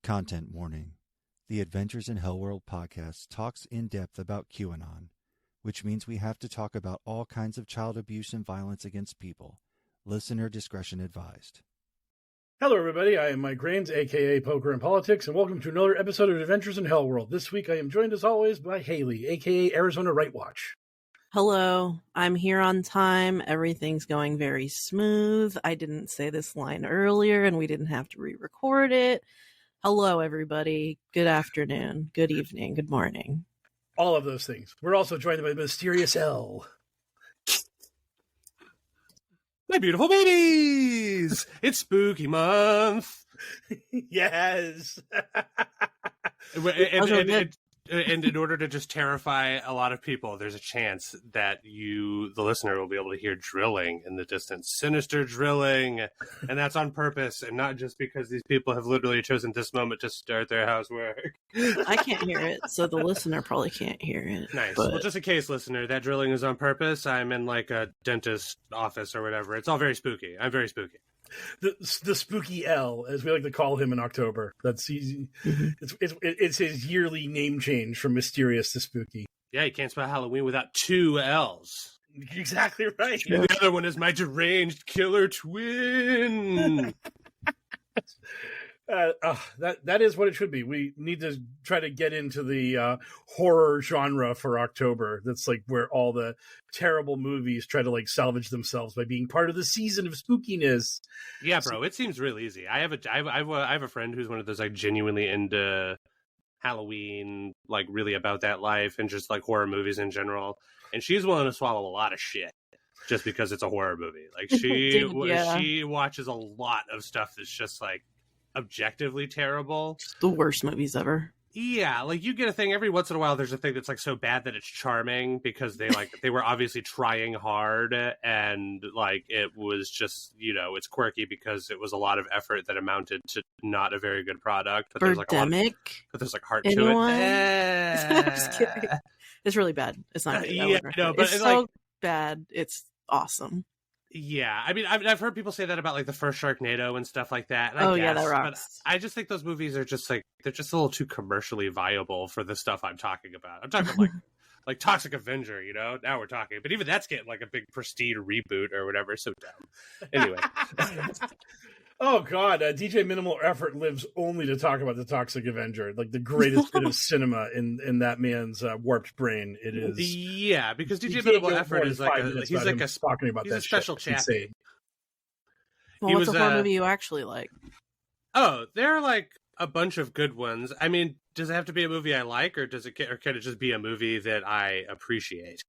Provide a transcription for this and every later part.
Content warning. The Adventures in HellwQrld podcast talks in depth about QAnon, which means we have to talk about all kinds of child abuse and violence against people. Listener discretion advised. Hello, everybody. I am Mike Rains, a.k.a. Poker and Politics, and welcome to another episode of Adventures in HellwQrld. This week, I am joined, as always, by Haley, a.k.a. Arizona Right Watch. Hello. I'm here on time. Everything's going very smooth. I didn't say this line earlier, and we didn't have to re-record it. Hello, everybody. Good afternoon. Good evening. Good morning. All of those things. We're also joined by Mysterious L. My beautiful babies! It's spooky month. Yes. And in order to just terrify a lot of people, there's a chance that you, the listener, will be able to hear drilling in the distance. Sinister drilling. And that's on purpose, and not just because these people have literally chosen this moment to start their housework. I can't hear it, so the listener probably can't hear it. Nice. But... Well, just in case, listener, that drilling is on purpose. I'm in like a dentist office or whatever. It's all very spooky. I'm very spooky. The spooky L, as we like to call him in October. That's easy. It's his yearly name change from mysterious to spooky. Yeah, you can't spell Halloween without two L's. Exactly right. And the other one is my deranged killer twin. That is what it should be. We need to try to get into the horror genre for October. That's like where all the terrible movies try to like salvage themselves by being part of the season of spookiness. Yeah, bro, it seems real easy. I have a friend who's one of those like genuinely into Halloween, like really about that life and just like horror movies in general. And she's willing to swallow a lot of shit just because it's a horror movie. Like she watches a lot of stuff that's just like objectively terrible. The worst movies ever. Yeah, like you get a thing every once in a while. There's a thing that's like so bad that it's charming because they were obviously trying hard, and like it was just, you know, it's quirky because it was a lot of effort that amounted to not a very good product. But there's like heart to it. I'm just kidding. It's really bad. It's not good. Yeah, no, but it's so bad. It's awesome. Yeah, I mean, I've heard people say that about like the first Sharknado and stuff like that. And yeah, that rocks. But I just think those movies are just like they're just a little too commercially viable for the stuff I'm talking about. I'm talking like Toxic Avenger, you know. Now we're talking, but even that's getting like a big prestige reboot or whatever. So dumb. Anyway. Oh God, DJ Minimal Effort lives only to talk about the Toxic Avenger, like the greatest bit of cinema in that man's warped brain. It is. Yeah, because DJ Minimal Effort is like talking about he's a special chappy. Well, what's a horror movie you actually like? Oh, there are like a bunch of good ones. I mean, does it have to be a movie I like, or can it just be a movie that I appreciate?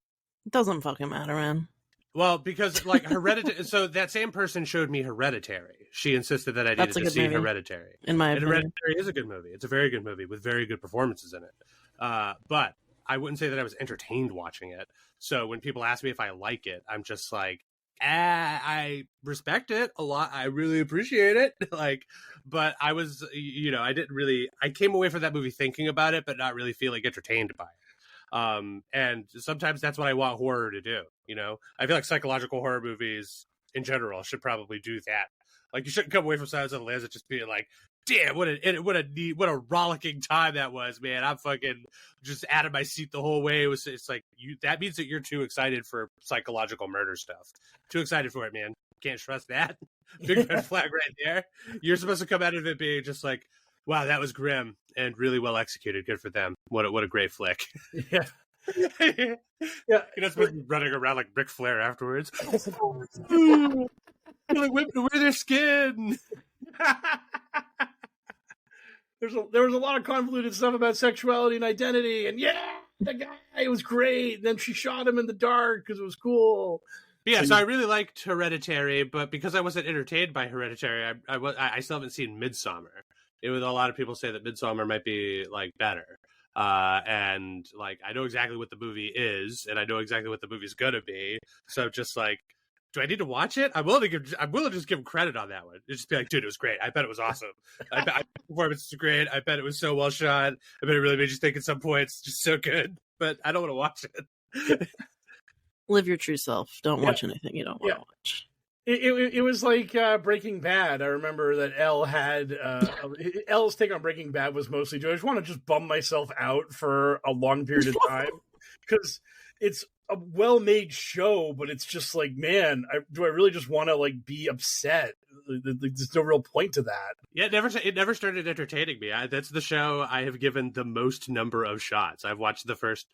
It doesn't fucking matter, man. Well, because like Hereditary, so that same person showed me Hereditary. She insisted that I needed to see Hereditary. In my opinion, Hereditary is a good movie. It's a very good movie with very good performances in it. But I wouldn't say that I was entertained watching it. So when people ask me if I like it, I'm just like, I respect it a lot. I really appreciate it. Like, but I was, you know, I came away from that movie thinking about it, but not really feeling entertained by it. And sometimes that's what I want horror to do. You know, I feel like psychological horror movies in general should probably do that. Like, you shouldn't come away from Silence of the Lambs just being like, damn, what a rollicking time that was, man. I'm fucking just out of my seat the whole way. It's like that means that you're too excited for psychological murder stuff. Too excited for it, man. Can't trust that. Big red flag right there. You're supposed to come out of it being just like, wow, that was grim and really well executed. Good for them. What a great flick. Yeah. Yeah. You're not supposed to be running around like Ric Flair afterwards. You're like whipping away their skin. There was a lot of convoluted stuff about sexuality and identity, and the guy was great. And then she shot him in the dark because it was cool. Yeah, so I really liked Hereditary, but because I wasn't entertained by Hereditary, I still haven't seen Midsommar. It was a lot of people say that Midsommar might be like better. And like I know exactly what the movie is, and I know exactly what the movie's gonna be. So just like, do I need to watch it? I'm willing to just give him credit on that one. Just be like, dude, it was great. I bet it was awesome. I bet the performance was great. I bet it was so well shot. I bet it really made you think at some points. Just so good. But I don't want to watch it. Live your true self. Don't watch anything you don't want to watch. It was like Breaking Bad. I remember that L's take on Breaking Bad was mostly, do I just want to just bum myself out for a long period of time? Because it's a well-made show, but it's just like, man, do I really just want to like be upset? There's no real point to that. Yeah, it never started entertaining me. That's the show I have given the most number of shots. I've watched the first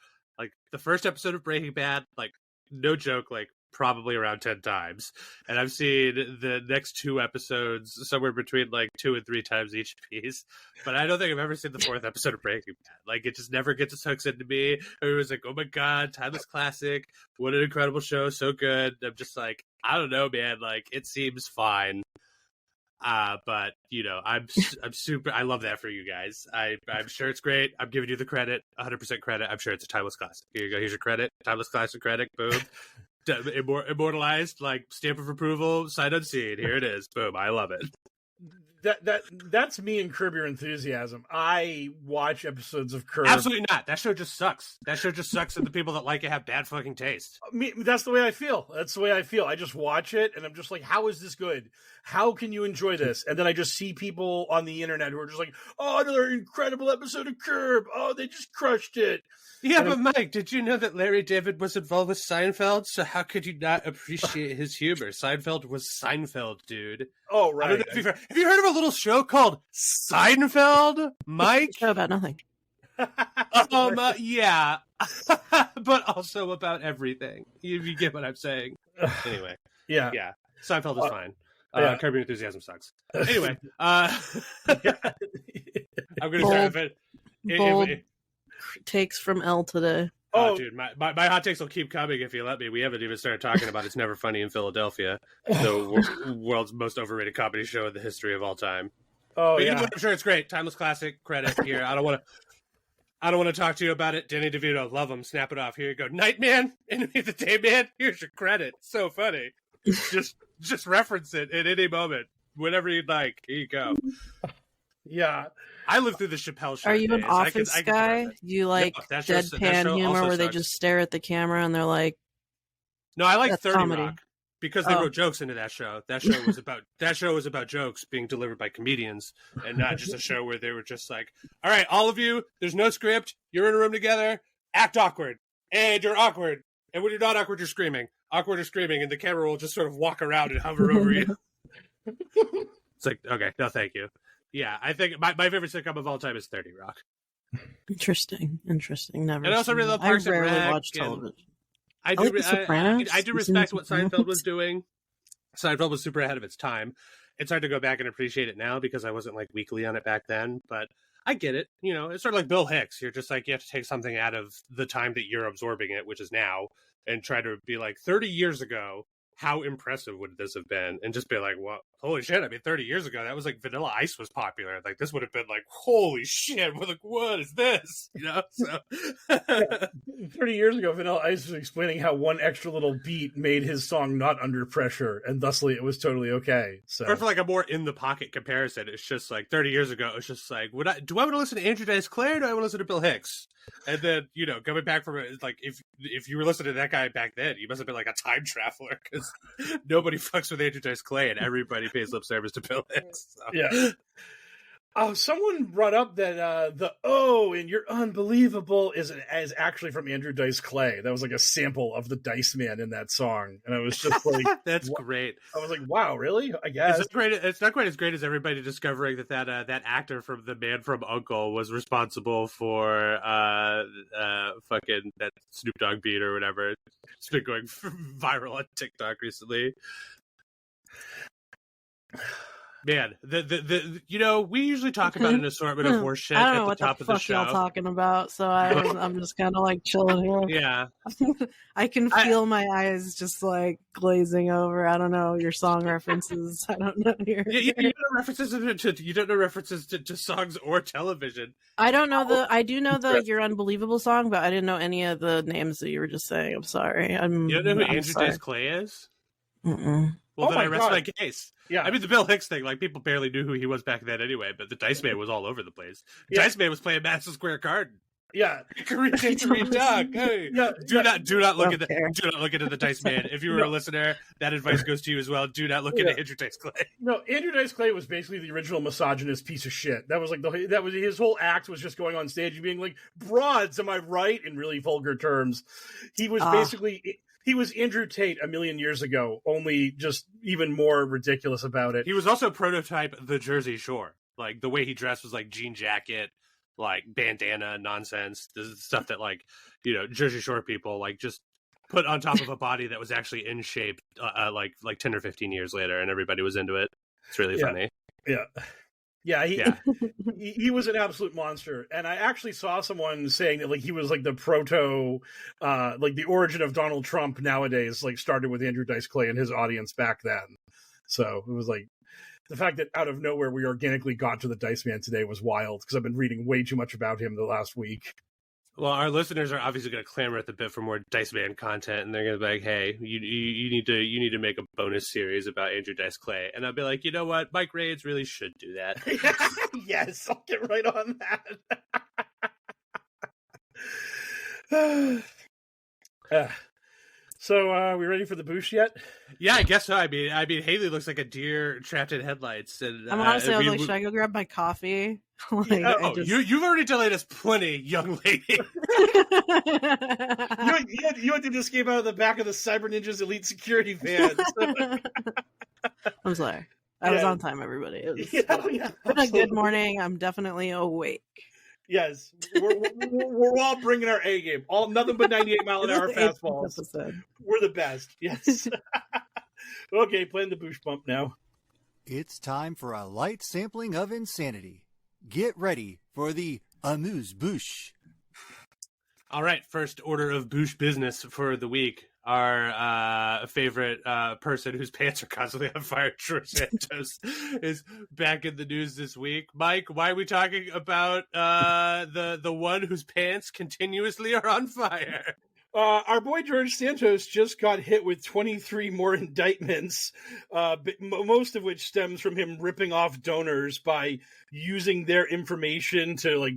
episode of Breaking Bad, like no joke, like probably around 10 times, and I've seen the next 2 episodes somewhere between like 2 and 3 times each piece, but I don't think I've ever seen the 4th episode of Breaking Bad. Like, it just never gets its hooks into me. Everyone's like, oh my god, timeless classic, what an incredible show, so good. I'm just like, I don't know, man, like, it seems fine. But you know, I'm super. I love that for you guys. I'm sure it's great. I'm giving you the credit, 100% credit. I'm sure it's a timeless classic. Here you go. Here's your credit. Timeless classic credit. Boom. Immortalized, like stamp of approval, sight unseen. Here it is. Boom. I love it. That's me and Curb Your Enthusiasm. I watch episodes of Curb. Absolutely not. That show just sucks. That show just sucks, and the people that like it have bad fucking taste. That's the way I feel. I just watch it, and I'm just like, how is this good? How can you enjoy this? And then I just see people on the internet who are just like, oh, another incredible episode of Curb. Oh, they just crushed it. Yeah, but Mike, did you know that Larry David was involved with Seinfeld? So how could you not appreciate his humor? Seinfeld was Seinfeld, dude. Oh, right. I don't know have you heard of a little show called Seinfeld, Mike? Show about nothing. Yeah, but also about everything. You get what I'm saying. Anyway, yeah. Seinfeld is fine. Yeah. Curb Your Enthusiasm sucks. Anyway, I'm going to start with it. Takes from L today. Oh, dude, my hot takes will keep coming if you let me. We haven't even started talking about It's Never Funny in Philadelphia, the world's most overrated comedy show in the history of all time. Oh, but yeah. I'm sure it's great. Timeless classic. Credit here. I don't want to talk to you about it. Danny DeVito, love him. Snap it off. Here you go. Nightman, Enemy of the Day Man. Here's your credit. So funny. just reference it at any moment, whenever you'd like. Here you go. Yeah. I lived through the Chappelle show. Are you days. an Office guy? You like deadpan humor where they just stare at the camera and they're like, no, I like 30 comedy. Rock because they wrote jokes into that show. That show was about jokes being delivered by comedians and not just a show where they were just like, all right, all of you, there's no script. You're in a room together. Act awkward. And you're awkward. And when you're not awkward, you're screaming. Awkward or screaming. And the camera will just sort of walk around and hover over you. It's like, okay, no, thank you. Yeah, I think my favorite sitcom of all time is 30 Rock. Interesting. Never. And I also really love Parks and Rec. I rarely watch television. I do respect what Seinfeld was doing. Seinfeld was super ahead of its time. It's hard to go back and appreciate it now because I wasn't like weekly on it back then, but I get it. You know, it's sort of like Bill Hicks. You're just like, you have to take something out of the time that you're absorbing it, which is now, and try to be like 30 years ago. How impressive would this have been? And just be like, well, holy shit. I mean, 30 years ago, that was like Vanilla Ice was popular. Like, this would have been like, holy shit. We're like, what is this? You know? So 30 years ago, Vanilla Ice was explaining how one extra little beat made his song not under pressure, and thusly it was totally okay. So, or for like a more in the pocket comparison, it's just like 30 years ago, it's just like, do I want to listen to Andrew Dice Clay or do I want to listen to Bill Hicks? And then, you know, coming back from it, like, if you were listening to that guy back then, you must have been like a time traveler because nobody fucks with Andrew Dice Clay and everybody pays lip service to Bill Hicks. So. Yeah. Oh, someone brought up that the "oh" in "You're Unbelievable" is actually from Andrew Dice Clay. That was like a sample of the Dice Man in that song, and I was just like, "That's great." I was like, "Wow, really?" I guess it's great. It's not quite as great as everybody discovering that actor from The Man from U.N.C.L.E. was responsible for fucking that Snoop Dogg beat or whatever. It's been going viral on TikTok recently. Man, the you know, we usually talk about an assortment of horse shit at the top of the show. I don't know what the fuck y'all talking about, so I'm just kind of like chilling here. Yeah. I can feel my eyes just like glazing over. I don't know your song references. I don't know your. You don't know references to songs or television. I don't know I do know the "You're Unbelievable" song, but I didn't know any of the names that you were just saying. I'm sorry. You don't know who Andrew Dice Clay is? Mm-mm. Well, then I rest my case. Yeah. I mean, the Bill Hicks thing, like, people barely knew who he was back then anyway, but the Dice Man was all over the place. Dice Man was playing Madison Square Garden. Yeah, Hickory dickory dock. Hey, yeah. do not look Don't care. look into the Dice Man. If you were a listener, that advice goes to you as well. Do not look into Andrew Dice Clay. No, Andrew Dice Clay was basically the original misogynist piece of shit. That was like that was his whole act was just going on stage and being like, "Broads, am I right?" in really vulgar terms. He was basically he was Andrew Tate a million years ago, only just even more ridiculous about it. He was also prototype the Jersey Shore. Like the way he dressed was like jean jacket, like bandana nonsense. This is stuff that like, you know, Jersey Shore people like just put on top of a body that was actually in shape like 10 or 15 years later, and everybody was into it. It's really funny. He was an absolute monster. And I actually saw someone saying that like he was like the proto like the origin of Donald Trump nowadays like started with Andrew Dice Clay and his audience back then. So it was like the fact that out of nowhere we organically got to the Dice Man today was wild because I've been reading way too much about him the last week. Well, our listeners are obviously going to clamor at the bit for more Dice Man content, and they're going to be like, "Hey, you need to make a bonus series about Andrew Dice Clay." And I'll be like, "You know what? Mike Raids really should do that." Yes, I'll get right on that. So, we ready for the boosh yet? Yeah, I guess so. I mean, Haley looks like a deer trapped in headlights. And I'm honestly, I was like, should I go grab my coffee? You've already delayed us plenty, young lady. you had to escape out of the back of the Cyber Ninjas Elite Security vans. I'm sorry. I was on time, everybody. It was been a good morning. I'm definitely awake. Yes, we're all bringing our A game. All nothing but 98-mile-an-hour fastballs. We're the best. Yes. Okay, playing the boosh bump now. It's time for a light sampling of insanity. Get ready for the amuse-bouche. All right, first order of boosh business for the week. Our favorite person whose pants are constantly on fire, George Santos, is back in the news this week. Mike, why are we talking about the one whose pants continuously are on fire? Our boy George Santos just got hit with 23 more indictments, most of which stems from him ripping off donors by using their information to like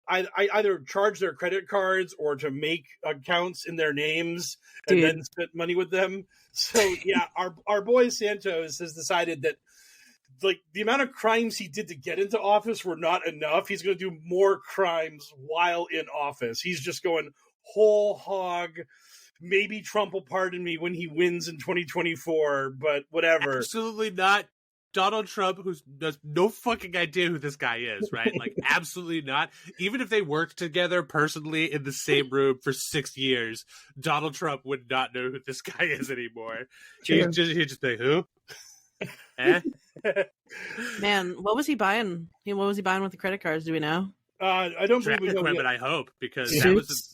either charge their credit cards or to make accounts in their names and then spend money with them. So yeah, our boy Santos has decided that like the amount of crimes he did to get into office were not enough. He's going to do more crimes while in office. He's just going whole hog. Maybe Trump will pardon me when he wins in 2024, but whatever. Absolutely not. Donald Trump, who has no fucking idea who this guy is, right? Like, absolutely not. Even if they worked together personally in the same room for 6 years, Donald Trump would not know who this guy is anymore. He'd just think, who? Man, what was he buying? What was he buying with the credit cards? Do we know? I don't believe equipment. I hope, because that was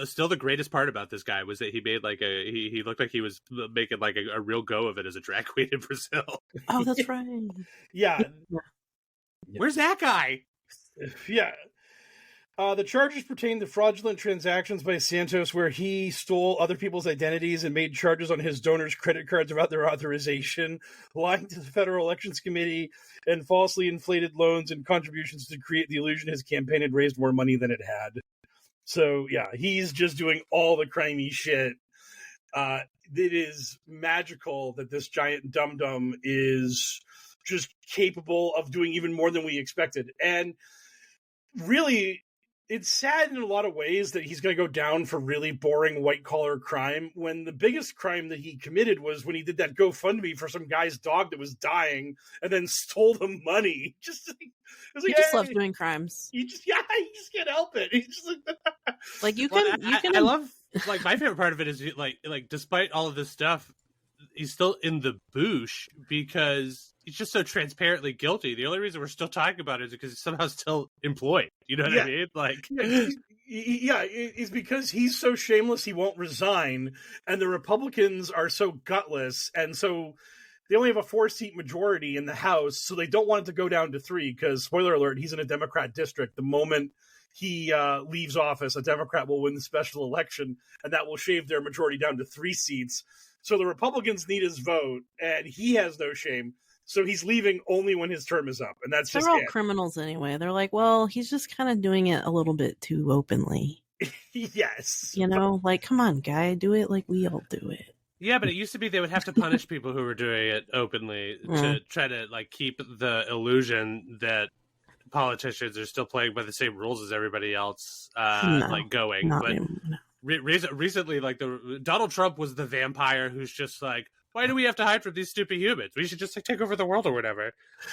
still the greatest part about this guy was that he made like he looked like he was making like a real go of it as a drag queen in Brazil. Oh, that's right. Yeah. Where's that guy? Yeah. The charges pertain to fraudulent transactions by Santos where he stole other people's identities and made charges on his donors' credit cards about their authorization, lying to the Federal Elections Committee, and falsely inflated loans and contributions to create the illusion his campaign had raised more money than it had. So, yeah, he's just doing all the crimey shit. It is magical that this giant dum-dum is just capable of doing even more than we expected. And really, it's sad in a lot of ways that he's going to go down for really boring white-collar crime when the biggest crime that he committed was when he did that GoFundMe for some guy's dog that was dying and then stole the money. He just loves doing crimes. He just can't help it. He's just like you can. I love, like, my favorite part of it is like despite all of this stuff, he's still in the boosh because he's just so transparently guilty. The only reason we're still talking about it is because he's somehow still employed. You know what I mean? Like, it's because he's so shameless he won't resign, and the Republicans are so gutless, and so they only have a 4-seat majority in the House, so they don't want it to go down to 3 because, spoiler alert, he's in a Democrat district. The moment he leaves office, a Democrat will win the special election, and that will shave their majority down to 3 seats. So the Republicans need his vote, and he has no shame. So he's leaving only when his term is up, and that's just They're all it. criminals anyway. They're like, well, he's just kind of doing it a little bit too openly. Yes. You know, like, come on, guy, do it like we all do it. Yeah, but it used to be they would have to punish people who were doing it openly to try to like keep the illusion that politicians are still playing by the same rules as everybody else, going. But recently, like Donald Trump was the vampire who's just like, why do we have to hide from these stupid humans? We should just like take over the world or whatever.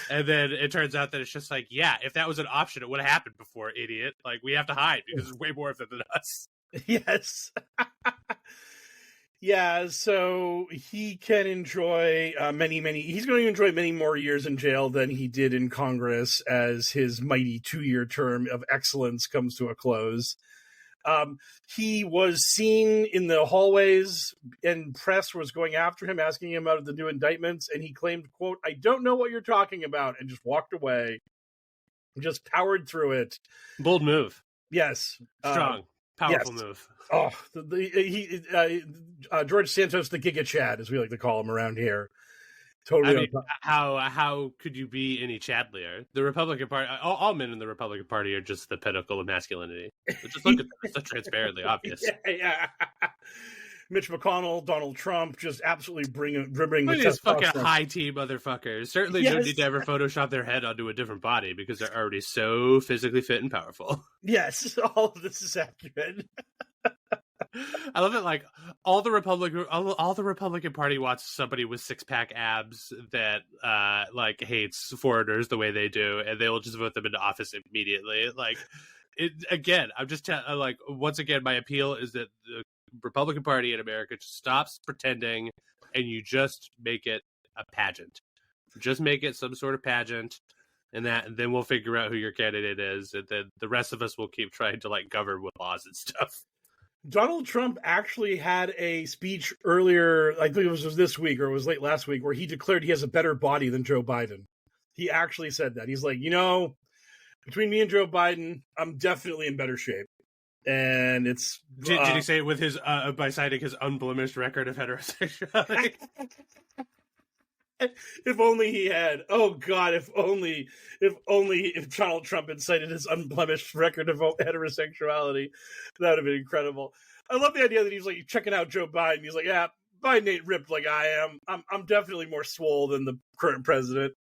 And then it turns out that it's just like, yeah, if that was an option, it would have happened before, idiot. Like we have to hide because there's way more of them than us. Yes. Yeah, so he can enjoy he's going to enjoy many more years in jail than he did in Congress as his mighty 2-year term of excellence comes to a close. He was seen in the hallways and press was going after him, asking him about the new indictments, and he claimed, quote, "I don't know what you're talking about," and just walked away. Just powered through it. Bold move. Yes. Strong. Powerful move. Oh, George Santos, the Giga Chad, as we like to call him around here. Totally. I mean, how could you be any Chadlier? The Republican Party, all men in the Republican Party are just the pinnacle of masculinity. But just look at them; it's so transparently obvious. Yeah. Mitch McConnell, Donald Trump, just absolutely bring these fucking high T motherfuckers. Certainly don't need to ever Photoshop their head onto a different body because they're already so physically fit and powerful. Yes, all of this is accurate. I love it. Like all the Republican Party wants somebody with 6-pack abs that like hates foreigners the way they do, and they will just vote them into office immediately. Like it again. I'm just like once again, my appeal is that the Republican Party in America just stops pretending, and you just make it a pageant. Just make it some sort of pageant, and then we'll figure out who your candidate is, and then the rest of us will keep trying to like govern with laws and stuff. Donald Trump actually had a speech earlier, I think it was this week or it was late last week, where he declared he has a better body than Joe Biden. He actually said that. He's like, between me and Joe Biden, I'm definitely in better shape. And it's... Did he say it with his, by citing his unblemished record of heterosexuality? If only he had. Oh God! If Donald Trump had cited his unblemished record of heterosexuality, that would have been incredible. I love the idea that he's like checking out Joe Biden. He's like, yeah, Biden ain't ripped like I am. I'm definitely more swole than the current president.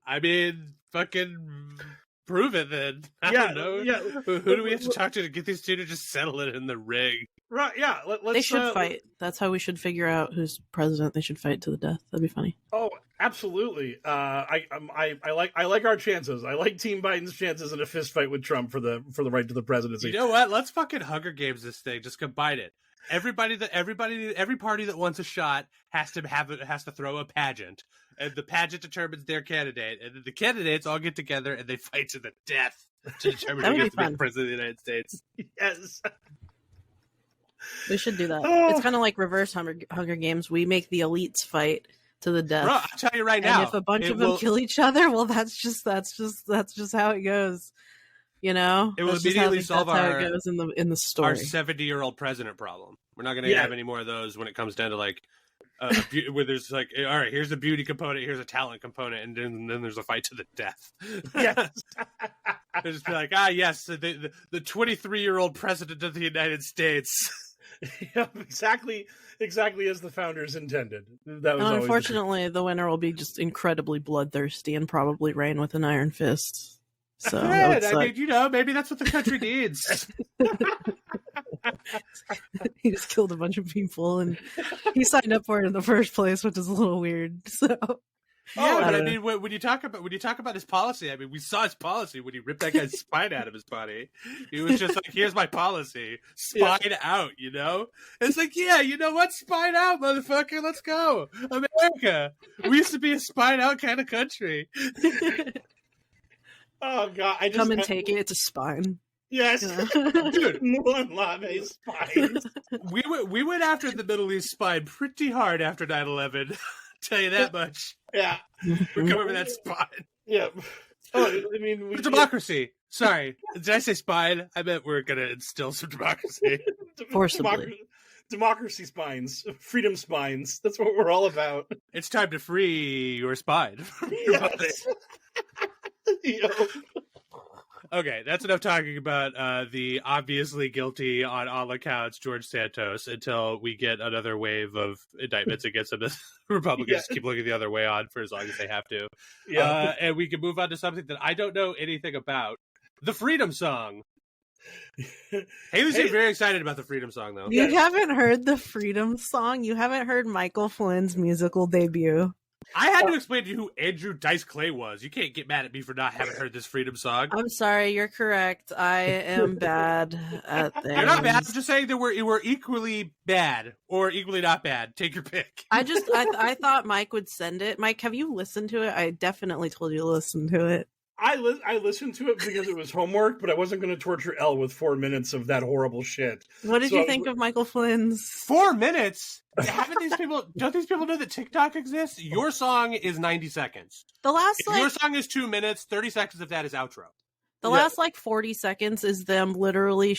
I mean, fucking prove it then. I don't know. Yeah. Who do we have to talk to get these two to just settle it in the ring? Right, yeah. They should fight. That's how we should figure out who's president. They should fight to the death. That'd be funny. Oh, absolutely. I like our chances. I like Team Biden's chances in a fist fight with Trump for the right to the presidency. You know what? Let's fucking Hunger Games this thing. Just combine it. Every party that wants a shot has to throw a pageant, and the pageant determines their candidate, and then the candidates all get together and they fight to the death to determine who gets to be president of the United States. Yes. We should do that. It's kind of like reverse Hunger Games. We make the elites fight to the death. Bro, I'll tell you right now. And if a bunch of them kill each other, well, that's just how it goes. You know, it will immediately solve how it goes in the story. Our 70-year-old president problem. We're not going to have any more of those when it comes down to like where there's like, all right, here's a beauty component, here's a talent component, and then there's a fight to the death. Yes. They just be like, yes, the 23-year-old president of the United States. Yeah, exactly as the founders intended. That was unfortunately, the winner will be just incredibly bloodthirsty and probably reign with an iron fist. So I mean, maybe that's what the country needs. He just killed a bunch of people, and he signed up for it in the first place, which is a little weird. So. Yeah, but I mean, when you talk about his policy, I mean, we saw his policy when he ripped that guy's spine out of his body. He was just like, "Here's my policy, spine out." You know, it's like, yeah, you know what, spine out, motherfucker. Let's go, America. We used to be a spine out kind of country. Oh God, come and take it. It's a spine. Yes, dude, Mulan Lave's spine. We went after the Middle East spine pretty hard after 9/11. Tell you that much. Yeah, we're coming for that spine. Yeah. Oh, I mean, democracy. Sorry, did I say spine? I meant we're gonna instill some democracy forcibly. Democracy spines, freedom spines. That's what we're all about. It's time to free your spine from your body. Yo. Okay, that's enough talking about the obviously guilty on all accounts George Santos until we get another wave of indictments against him. Republicans keep looking the other way on for as long as they have to. Yeah. And we can move on to something that I don't know anything about. The Freedom Song. Haley seemed very excited about the Freedom Song, though. You haven't heard the Freedom Song? You haven't heard Michael Flynn's musical debut? I had to explain to you who Andrew Dice Clay was. You can't get mad at me for not having heard this Freedom Song. I'm sorry, you're correct. I am bad at things. You're not bad. I'm just saying that we're equally bad or equally not bad. Take your pick. I thought Mike would send it. Mike, have you listened to it? I definitely told you to listen to it. I listened to it because it was homework, but I wasn't going to torture Elle with 4 minutes of that horrible shit. What did you think of Michael Flynn's? 4 minutes? Don't these people know that TikTok exists? Your song is 90 seconds. Your song is 2 minutes, 30 seconds of that is outro. The last 40 seconds is them literally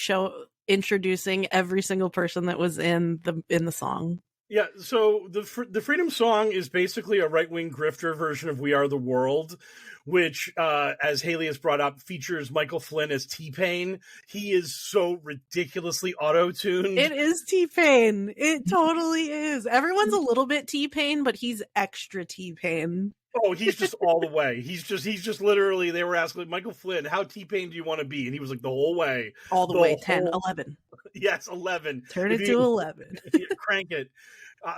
introducing every single person that was in the song. Yeah, so the Freedom Song is basically a right-wing grifter version of We Are the World, which, as Haley has brought up, features Michael Flynn as T-Pain. He is so ridiculously auto-tuned. It is T-Pain. It totally is. Everyone's a little bit T-Pain, but he's extra T-Pain. Oh, he's just all the way. He's just literally, they were asking, Michael Flynn, how T-Pain do you want to be? And he was like, the whole way. All the way, 10, 11. Yes, 11. Turn it to 11. Crank it.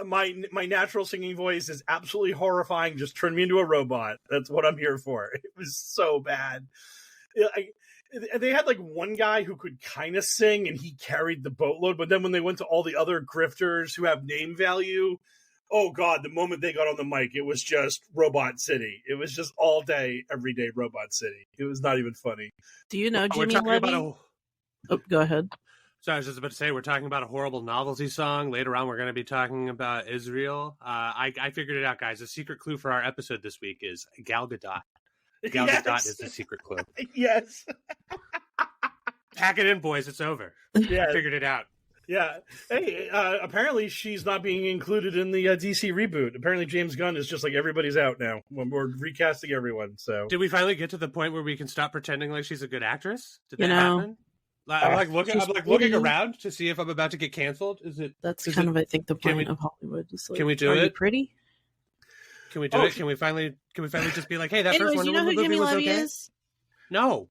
My natural singing voice is absolutely horrifying. Just turn me into a robot. That's what I'm here for. It was so bad. They had one guy who could kind of sing, and he carried the boatload. But then when they went to all the other grifters who have name value, oh God, the moment they got on the mic, it was just Robot City. It was just all day, every day Robot City. It was not even funny. Do you know Jimmy Levy? Oh, go ahead. So I was just about to say, we're talking about a horrible novelty song. Later on, we're going to be talking about Israel. I figured it out, guys. The secret clue for our episode this week is Gal Gadot. Gal Gadot is the secret clue. Yes. Pack it in, boys. It's over. Yeah. I figured it out. Yeah. Hey, apparently she's not being included in the DC reboot. Apparently James Gunn is just like, everybody's out now when we're recasting everyone. So did we finally get to the point where we can stop pretending like she's a good actress? Did that happen? I'm looking around to see if I'm about to get canceled. That's kind of, I think, the point of Hollywood. Can we do it? You pretty? Can we do it? Can we finally just be like, hey, that first Wonder Woman movie was okay? Is? No,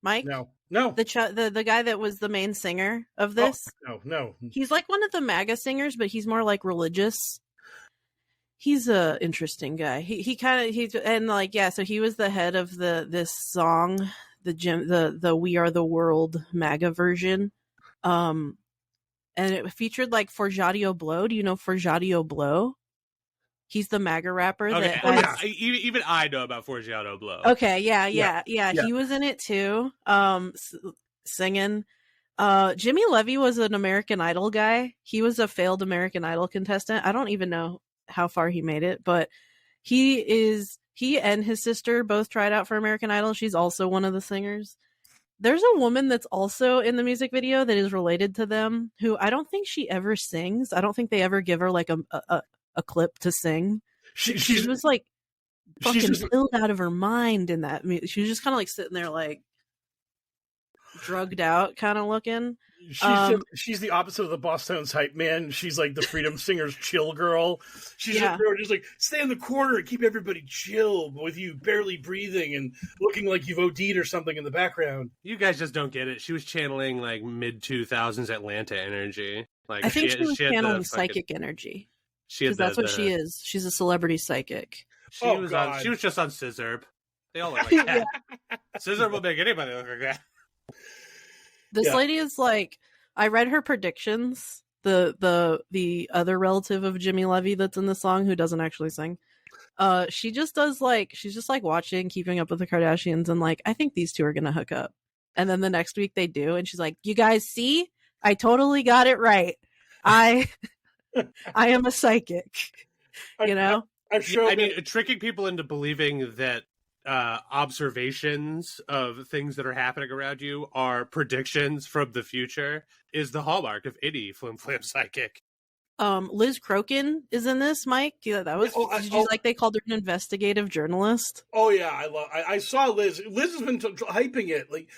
Mike. No. The guy that was the main singer of this. No. He's like one of the MAGA singers, but he's more like religious. He's a interesting guy. So he was the head of this song. The We Are the World MAGA version. And it featured Forjadio Blow. Do you know Forjadio Blow? He's the MAGA rapper. Okay. Even I know about Forjadio Blow. Okay, yeah. He was in it too, singing. Jimmy Levy was an American Idol guy. He was a failed American Idol contestant. I don't even know how far he made it, but he and his sister both tried out for American Idol. She's also one of the singers. There's a woman that's also in the music video that is related to them, who I don't think she ever sings. I don't think they ever give her a clip to sing. She was fucking filled out of her mind in that. She was just kind of sitting there drugged out kind of looking. She's the opposite of the Boss Tones hype man. She's like the Freedom Singers chill girl. She's just stay in the corner and keep everybody chill with you barely breathing and looking like you've OD'd or something in the background. You guys just don't get it. She was channeling mid 2000s Atlanta energy. I think she was channeling psychic energy. Because that's what she is. She's a celebrity psychic. She was just on Scissorp. They all look like that. Scissorp will make anybody look like that. This lady is I read her predictions. The other relative of Jimmy Levy that's in the song, who doesn't actually sing. She just does she's just watching Keeping Up with the Kardashians and I think these two are gonna hook up. And then the next week they do, and she's like, you guys see? I totally got it right. I am a psychic. I'm sure. I mean, tricking people into believing that observations of things that are happening around you are predictions from the future is the hallmark of any flim flam psychic. Liz Crokin is in this, Mike. Yeah, that was did you like they called her an investigative journalist? Oh yeah, I saw Liz. Liz has been hyping it. Like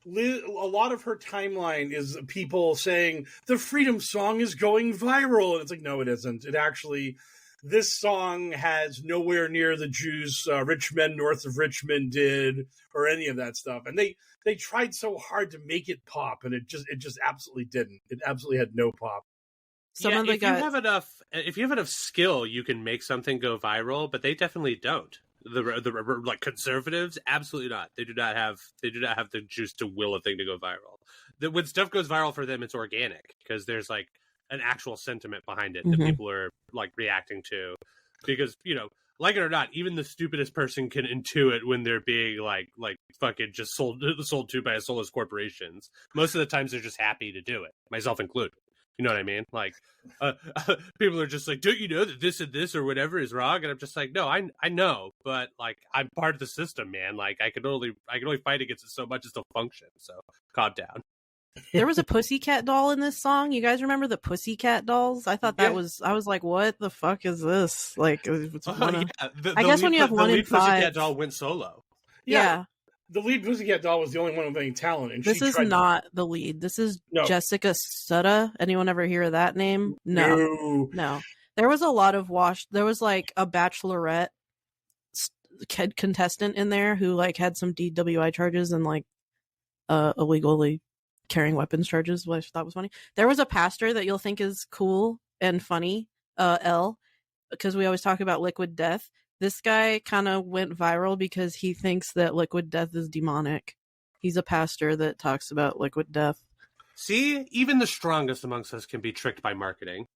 Liz, a lot of her timeline is people saying the Freedom Song is going viral, and it's like, no, it isn't. It actually, this song has nowhere near the juice rich men north of Richmond did, or any of that stuff. And they tried so hard to make it pop, and it just absolutely didn't. It absolutely had no pop. Some of the if you have enough skill, you can make something go viral, but they definitely don't. The like conservatives, absolutely not. They do not have the juice to will a thing to go viral. When stuff goes viral for them, it's organic because there's like an actual sentiment behind it that people are like reacting to. Because, you know, like it or not, even the stupidest person can intuit when they're being like fucking just sold to by soulless corporations. Most of the times they're just happy to do it, myself included. You know what I mean? Like, people are just like, don't you know that this and this or whatever is wrong? And I'm just like, no, I know, but like, I'm part of the system, man. Like, I can only fight against it so much as to function. So, calm down. There was a Pussycat doll in this song. You guys remember the Pussycat dolls? I thought I was like, what the fuck is this? Like, it's I guess when you have one in five. The Pussycat doll went solo. Yeah. The lead Pussycat doll was the only one with any talent. And this is not the lead. This is Jessica Sutta. Anyone ever hear of that name? No. There was a lot of there was like a Bachelorette contestant in there who like had some DWI charges and like illegally carrying weapons charges, which I thought was funny. There was a pastor that you'll think is cool and funny, because we always talk about liquid death. This guy kind of went viral because he thinks that liquid death is demonic. He's a pastor that talks about liquid death. See, even the strongest amongst us can be tricked by marketing.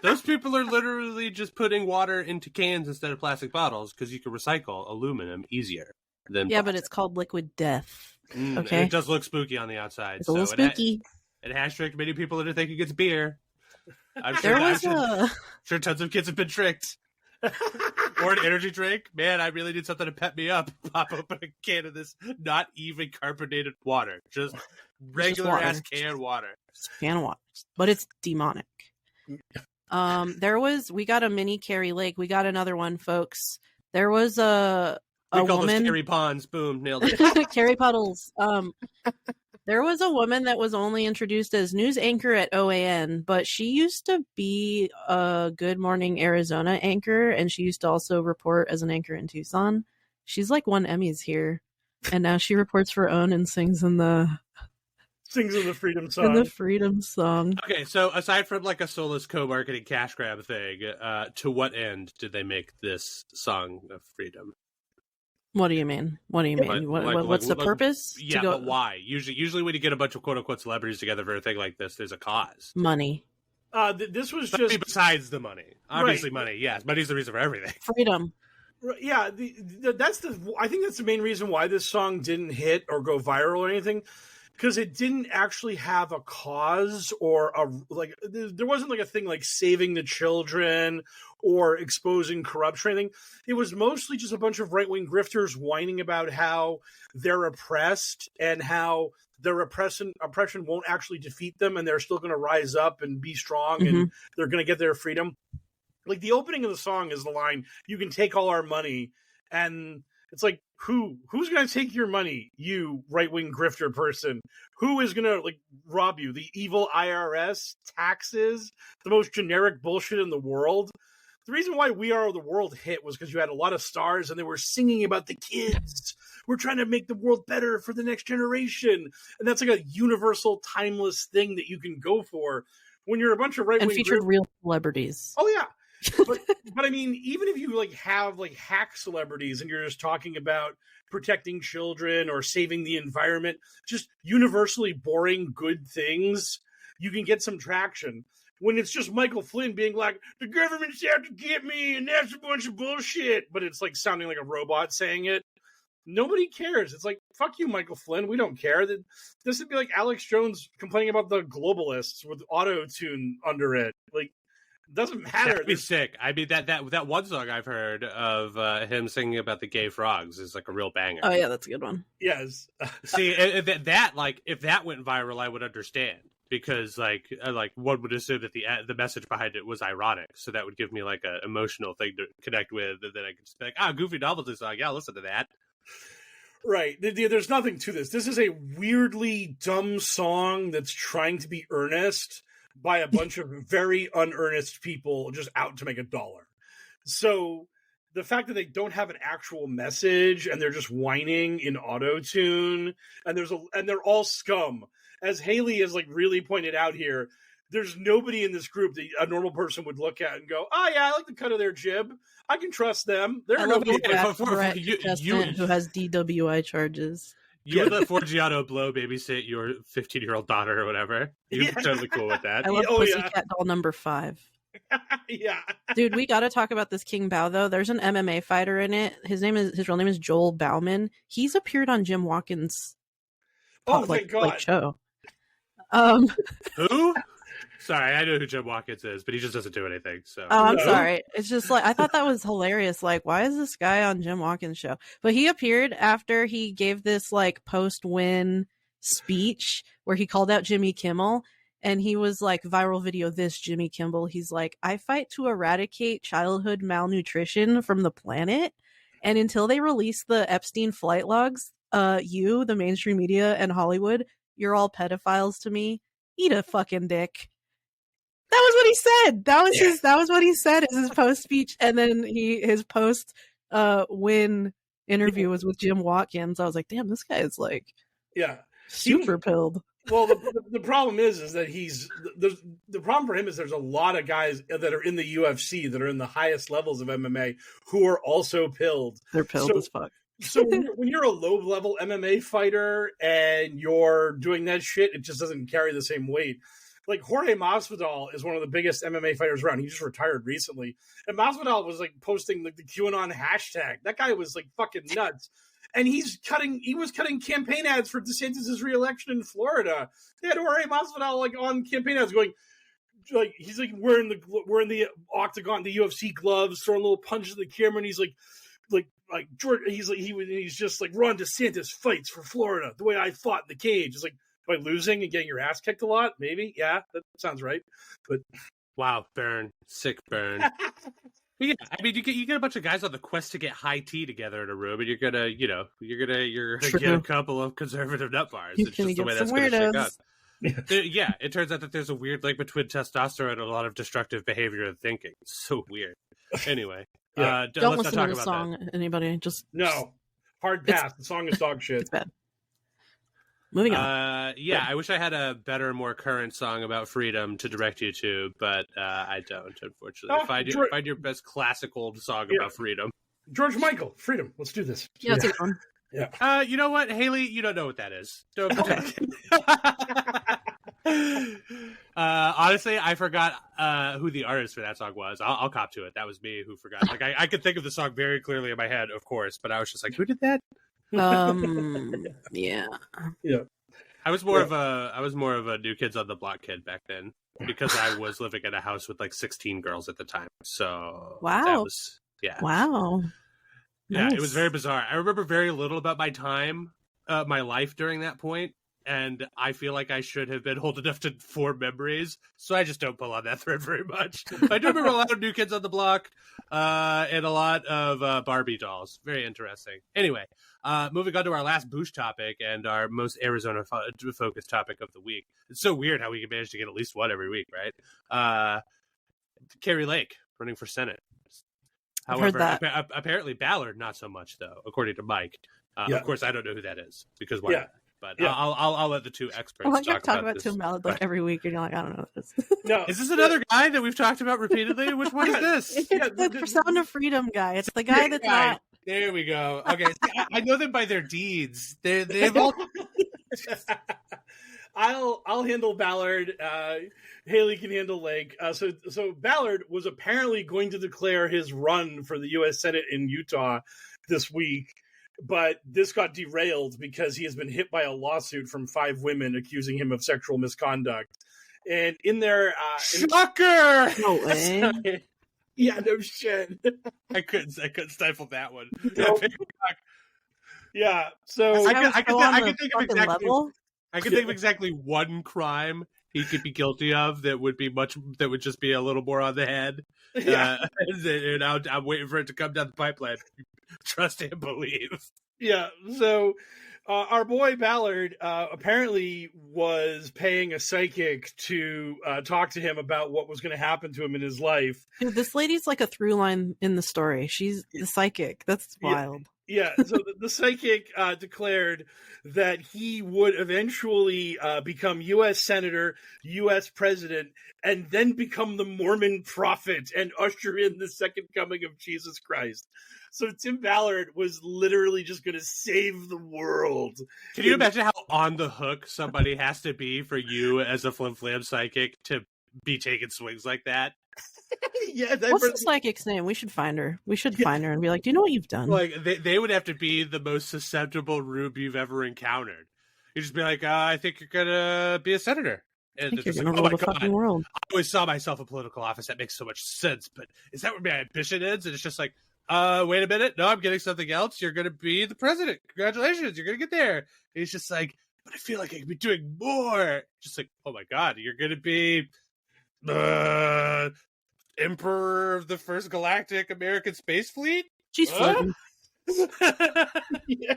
Those people are literally just putting water into cans instead of plastic bottles because you can recycle aluminum easier than plastic. But it's called liquid death. Okay, it does look spooky on the outside. It's a little spooky. It has tricked many people into thinking it's beer. I'm sure tons of kids have been tricked. Or an energy drink. Man, I really need something to pep me up. Pop open a can of this not even carbonated water. Just regular ass can water. Can of water. But it's demonic. We got a mini Carrie Lake. We got another one, folks. There was a call woman. Those Carrie Ponds. Boom, nailed it. Carrie Puddles. There was a woman that was only introduced as news anchor at OAN, but she used to be a Good Morning Arizona anchor, and she used to also report as an anchor in Tucson. She's like won Emmys here, and now she reports for OWN and sings in the Freedom Song. In the Freedom Song. Okay, so aside from like a soulless co-marketing cash grab thing, to what end did they make this song of freedom? What do you mean? What's the purpose? Yeah, but why? Usually when you get a bunch of quote-unquote celebrities together for a thing like this, there's a cause. Money. This was just... Besides the money. Obviously money, yes. Money's the reason for everything. Freedom. Yeah, I think that's the main reason why this song didn't hit or go viral or anything. Because it didn't actually have a cause or there wasn't like a thing like saving the children or exposing corruption or anything. It was mostly just a bunch of right-wing grifters whining about how they're oppressed and how their oppression won't actually defeat them and they're still going to rise up and be strong and they're going to get their freedom. Like the opening of the song is the line, "You can take all our money," and it's like, who's going to take your money? You right-wing grifter person. Who is going to like rob you? The evil IRS, taxes, the most generic bullshit in the world. The reason why We Are the World hit was because you had a lot of stars and they were singing about the kids. We're trying to make the world better for the next generation. And that's like a universal, timeless thing that you can go for when you're a bunch of right-wing and featured real celebrities. Oh, yeah. but I mean, even if you like have like hack celebrities and you're just talking about protecting children or saving the environment, just universally boring good things, you can get some traction. When it's just Michael Flynn being like, the government's out to get me and that's a bunch of bullshit, but it's like sounding like a robot saying it, nobody cares. It's like, fuck you, Michael Flynn. We don't care. This would be like Alex Jones complaining about the globalists with auto-tune under it. Like, Doesn't matter. That'd be sick. I mean, that one song I've heard of him singing about the gay frogs is like a real banger. Oh yeah, that's a good one. Yes. See, if that went viral, I would understand, because like one would assume that the message behind it was ironic, so that would give me like an emotional thing to connect with, and then I could just be like, Goofy Novelty song, yeah, I'll listen to that. Right. There's nothing to this. This is a weirdly dumb song that's trying to be earnest by a bunch of very unearnest people just out to make $1. So the fact that they don't have an actual message and they're just whining in auto-tune, and they're all scum. As Haley has like really pointed out here, there's nobody in this group that a normal person would look at and go, "Oh yeah, I like the cut of their jib. I can trust them." They're nobody who has DWI charges. You would let Forgiato Blow babysit your 15-year-old daughter or whatever. You're totally cool with that. I love Pussycat Doll number 5. Yeah, dude, we got to talk about this King Bao though. There's an MMA fighter in it. His real name is Joel Bauman. He's appeared on Jim Watkins' thank God. show. Who? Sorry, I know who Jim Watkins is, but he just doesn't do anything. So. Oh, I'm sorry. It's just like, I thought that was hilarious. Like, why is this guy on Jim Watkins' show? But he appeared after he gave this like post-win speech where he called out Jimmy Kimmel, and he was like, viral video this, Jimmy Kimmel. He's like, I fight to eradicate childhood malnutrition from the planet. And until they release the Epstein flight logs, you, the mainstream media and Hollywood, you're all pedophiles to me. Eat a fucking dick. That was what he said. That was what he said as his post speech, and then his post win interview was with Jim Watkins. I was like, damn, this guy is like, super pilled. Well, the problem is that the problem for him is there's a lot of guys that are in the UFC that are in the highest levels of MMA who are also pilled. They're pilled as fuck. So when you're a low-level MMA fighter and you're doing that shit, it just doesn't carry the same weight. Like Jorge Masvidal is one of the biggest MMA fighters around. He just retired recently, and Masvidal was like posting like the QAnon hashtag. That guy was like fucking nuts, and he was cutting campaign ads for DeSantis' re-election in Florida. They had Jorge Masvidal like on campaign ads going, like he's like wearing the octagon, the UFC gloves, throwing little punches at the camera, and he's like George. He's just like Ron DeSantis fights for Florida the way I fought in the cage. It's like, by losing and getting your ass kicked a lot, maybe. Yeah, that sounds right. But wow, burn, sick burn. Yeah, I mean, you get a bunch of guys on the quest to get high tea together in a room, and you're gonna get a couple of conservative nut bars. It's just the way that's gonna shake up. Yeah, it turns out that there's a weird link between testosterone and a lot of destructive behavior and thinking. It's so weird. Anyway, don't let's listen not to talk the about song. that. Anybody? Just no. Hard pass. The song is dog shit. It's bad. Moving on. Yeah, I wish I had a better, more current song about freedom to direct you to, but I don't, unfortunately. Find your best classic old song about freedom. George Michael, Freedom. Let's do this. Yeah, that's a good one. Yeah. You know what, Haley? You don't know what that is. Don't pretend. Honestly, I forgot who the artist for that song was. I'll cop to it. That was me who forgot. Like I could think of the song very clearly in my head, of course, but I was just like, who did that? Yeah. I was more of a New Kids on the Block kid back then, because I was living in a house with like 16 girls at the time. So wow. That was, Wow. Yeah, Nice. it was very bizarre. I remember very little about my life during that point, and I feel like I should have been old enough to form memories, so I just don't pull on that thread very much. I do remember a lot of New Kids on the Block, and a lot of Barbie dolls. Very interesting. Anyway, moving on to our last Boosh topic and our most Arizona-focused topic of the week. It's so weird how we can manage to get at least one every week, right? Carrie Lake running for Senate. However, apparently Ballard not so much, though, according to Mike. Of course, I don't know who that is, because why not? But I'll let the two experts talk about Tim Ballard like every week, and you're like, I don't know what this is. No, is this another guy that we've talked about repeatedly? Which one is this? It's the Sound of Freedom guy. It's the guy that's not. There we go. Okay, I know them by their deeds. They've all. I'll handle Ballard. Haley can handle Lake. So Ballard was apparently going to declare his run for the U.S. Senate in Utah this week, but this got derailed because he has been hit by a lawsuit from 5 women accusing him of sexual misconduct. And in there, Shocker! No way. yeah, no shit. I couldn't stifle that one. No. Yeah, so I could think of exactly. level. I can think of exactly one crime he could be guilty of that would just be a little more on the head. yeah, And I'm waiting for it to come down the pipeline. Trust and believe. yeah. So our boy Ballard apparently was paying a psychic to talk to him about what was going to happen to him in his life. Dude, this lady's like a through line in the story. She's the psychic. That's wild. Yeah, so the psychic declared that he would eventually become U.S. Senator, U.S. President, and then become the Mormon prophet and usher in the second coming of Jesus Christ. So Tim Ballard was literally just going to save the world. Can you imagine how on the hook somebody has to be for you as a flim-flam psychic to be taking swings like that? Yeah, what's the psychic's name? We should find her. We should find her and be like, do you know what you've done? Like, they would have to be the most susceptible rube you've ever encountered. You just be like, I think you're gonna be a senator. And I think you're like, gonna rule the fucking world. I always saw myself in political office. That makes so much sense. But is that where my ambition is? And it's just like, wait a minute. No, I'm getting something else. You're gonna be the president. Congratulations. You're gonna get there. And he's just like, but I feel like I could be doing more. Just like, oh my God, you're gonna be Emperor of the First Galactic American Space Fleet? She's floating. yeah.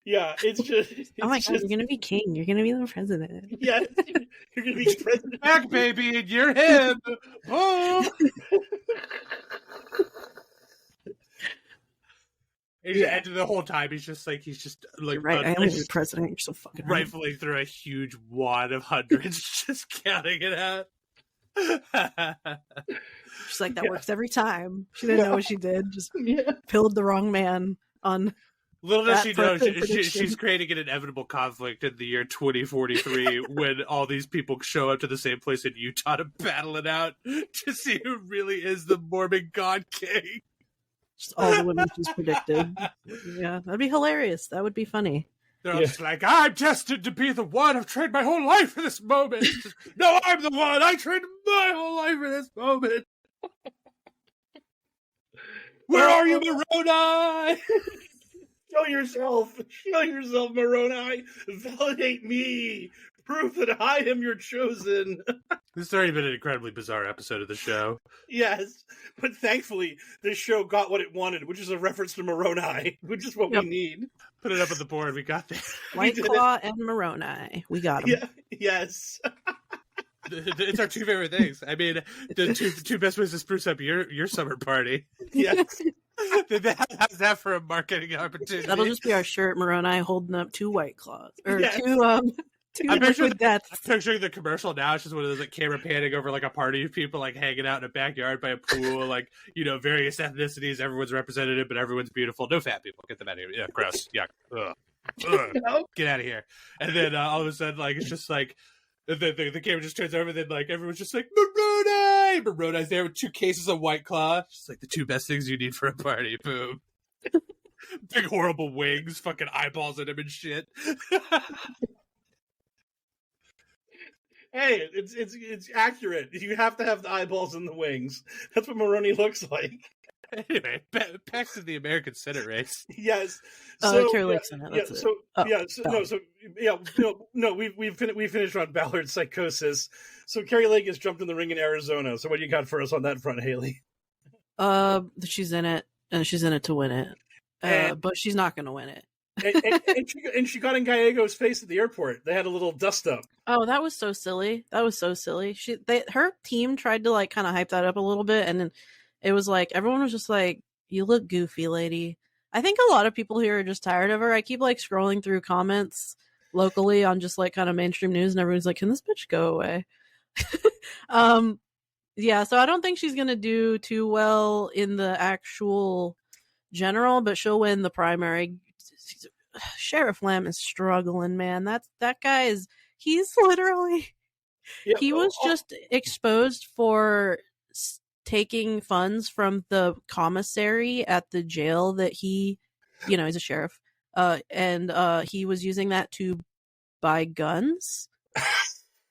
Yeah, it's just. Oh my God, you're gonna be king. You're gonna be the president. Yeah, you're gonna be president. Back, baby, and you're him. Oh. And the whole time he's just like You're right, I am gonna be president. You're so fucking right. rifling through a huge wad of hundreds, just counting it out. She's like, that works every time. She didn't know what she did. Just pilled the wrong man on. Little does she know, she's creating an inevitable conflict in the year 2043 when all these people show up to the same place in Utah to battle it out to see who really is the Mormon God King. Just all the women she's predicted. Yeah, that'd be hilarious. That would be funny. They're all just like, I'm destined to be the one. I've trained my whole life for this moment. No, I'm the one. I trained my whole life for this moment. Where are you, Moroni? Show yourself, Moroni. Validate me. Prove that I am your chosen. This has already been an incredibly bizarre episode of the show. Yes, but thankfully, this show got what it wanted, which is a reference to Moroni, which is what we need. Put it up on the board. We got that. White Claw and Moroni. We got them. Yeah, yes. It's our two favorite things. I mean, the two best ways to spruce up your summer party. Yes. How's that for a marketing opportunity? That'll just be our shirt, Moroni holding up 2 White Claws. Or Yes. two liquid deaths. I'm picturing the commercial now. It's just one of those like camera panning over like a party of people like hanging out in a backyard by a pool, like, you know, various ethnicities. Everyone's represented, but everyone's beautiful. No fat people. Get them out of here. Yeah, gross. Yuck. Ugh. Ugh. Get out of here. And then all of a sudden, like, it's just like the camera just turns over. And then like everyone's just like, Moroni. Moroni's there with 2 cases of White Claw. Just like the 2 best things you need for a party. Boom. Big horrible wings, fucking eyeballs in him and shit. Hey, it's accurate. You have to have the eyeballs and the wings. That's what Moroni looks like. Anyway, back to the American Senate race. Yes. Carrie Lake's in it. We finished on Ballard's psychosis. So Carrie Lake has jumped in the ring in Arizona. So what do you got for us on that front, Haley? She's in it, and she's in it to win it. But she's not going to win it. and she got in Gallego's face at the airport. They had a little dust up. Oh, that was so silly. Her team tried to like kind of hype that up a little bit, and then it was like everyone was just like, "You look goofy, lady." I think a lot of people here are just tired of her. I keep like scrolling through comments locally on just like kind of mainstream news, and everyone's like, "Can this bitch go away?" Yeah, so I don't think she's gonna do too well in the actual general, but she'll win the primary. Sheriff Lamb is struggling, man. That guy is. He's literally. Yeah, he was just exposed for taking funds from the commissary at the jail that he, he's a sheriff, and he was using that to buy guns.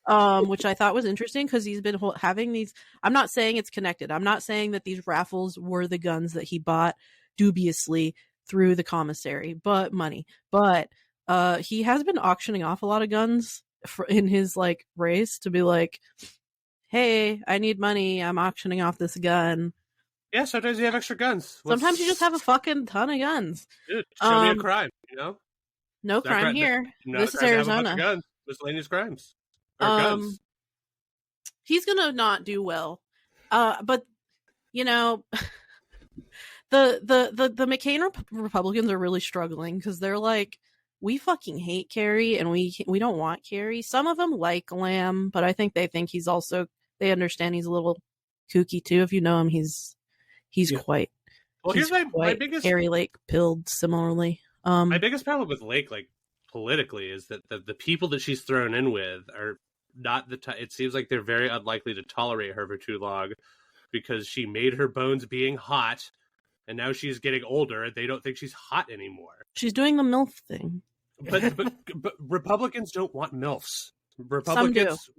which I thought was interesting because he's been having these. I'm not saying it's connected. I'm not saying that these raffles were the guns that he bought dubiously through the commissary, but he has been auctioning off a lot of guns in his like race to be like, hey, I need money. I'm auctioning off this gun. Yeah, sometimes you have extra guns. Sometimes you just have a fucking ton of guns. Dude, show me a crime, No crime here. This is Arizona. Guns, miscellaneous crimes. Guns. He's gonna not do well. But the McCain Republicans are really struggling because they're like, we fucking hate Kerry and we don't want Kerry. Some of them like Lamb, but I think they understand he's a little kooky too. If you know him, he's quite. Well, here's my biggest Kerry Lake pilled similarly. My biggest problem with Lake, like politically, is that the people that she's thrown in with are not it seems like they're very unlikely to tolerate her for too long because she made her bones being hot, and now she's getting older and they don't think she's hot anymore. She's doing the MILF thing. But Republicans don't want MILFs. Republicans,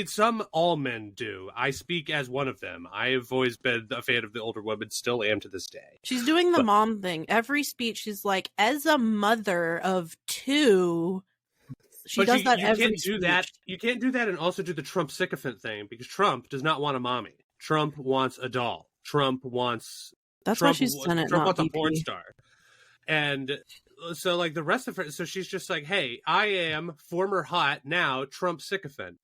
some all men do. I speak as one of them. I have always been a fan of the older women, still am to this day. She's doing the mom thing. Every speech, she's like, as a mother of two, she does that every speech. You can't do that and also do the Trump sycophant thing, because Trump does not want a mommy. Trump wants a doll. Trump wants a porn star. And so, like, the rest of her, so she's just like, hey, I am former hot, now Trump sycophant.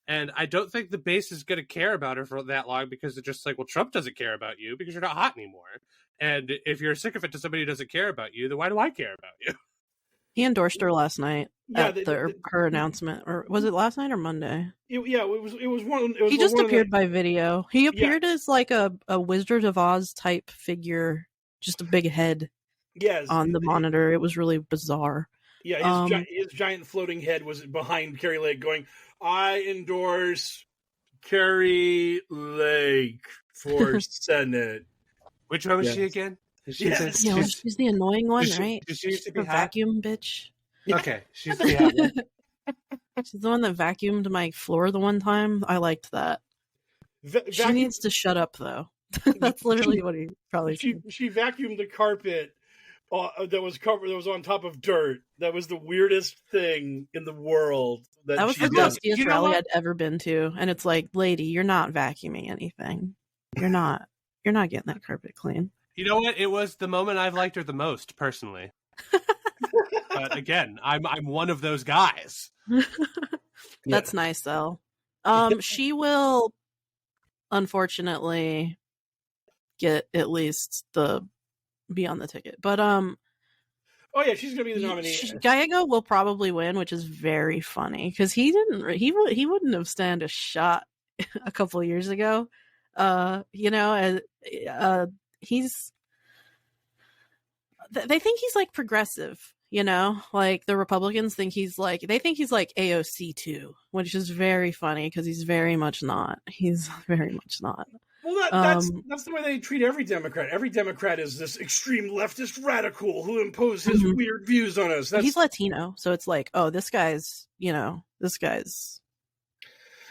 And I don't think the base is going to care about her for that long because they're just like, well, Trump doesn't care about you because you're not hot anymore. And if you're a sycophant to somebody who doesn't care about you, then why do I care about you? He endorsed her last night at her announcement. Or was it last night or Monday? It was one. He just appeared by video. He appeared as like a Wizard of Oz type figure, just a big head. Yes, on the monitor. It was really bizarre. Yeah, his giant floating head was behind Kerry Lake going, I endorse Kerry Lake for Senate. Which one was she again? She's the annoying one, right? She used to be vacuum bitch. Okay, she's the hot one. She's the one that vacuumed my floor the one time. I liked that. She needs to shut up, though. That's literally what he probably said. She vacuumed the carpet that was on top of dirt. That was the weirdest thing in the world. That was the dustiest rally I'd ever been to, and it's like, lady, you're not vacuuming anything. You're not getting that carpet clean. You know what? It was the moment I've liked her the most, personally. But again, I'm one of those guys. That's nice, though. She will, unfortunately, get at least be on the ticket, but oh yeah, she's gonna be the nominee. Gallego will probably win, which is very funny because he wouldn't have stand a shot a couple of years ago. They think he's like progressive, like the Republicans think they think he's like AOC too, which is very funny because he's very much not. He's very much not. Well, that's the way they treat every Democrat. Every Democrat is this extreme leftist radical who impose his weird views on us. He's Latino, so it's like, oh, this guy's a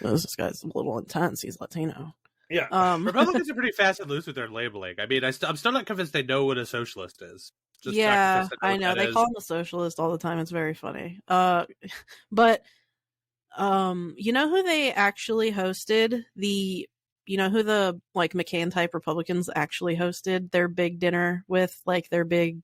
little intense. He's Latino. Yeah. Republicans are pretty fast and loose with their labeling. I mean, I'm still not convinced they know what a socialist is. I know. They call him a socialist all the time. It's very funny. But you know who they actually hosted? You know who the like McCain type Republicans actually hosted their big dinner with, like their big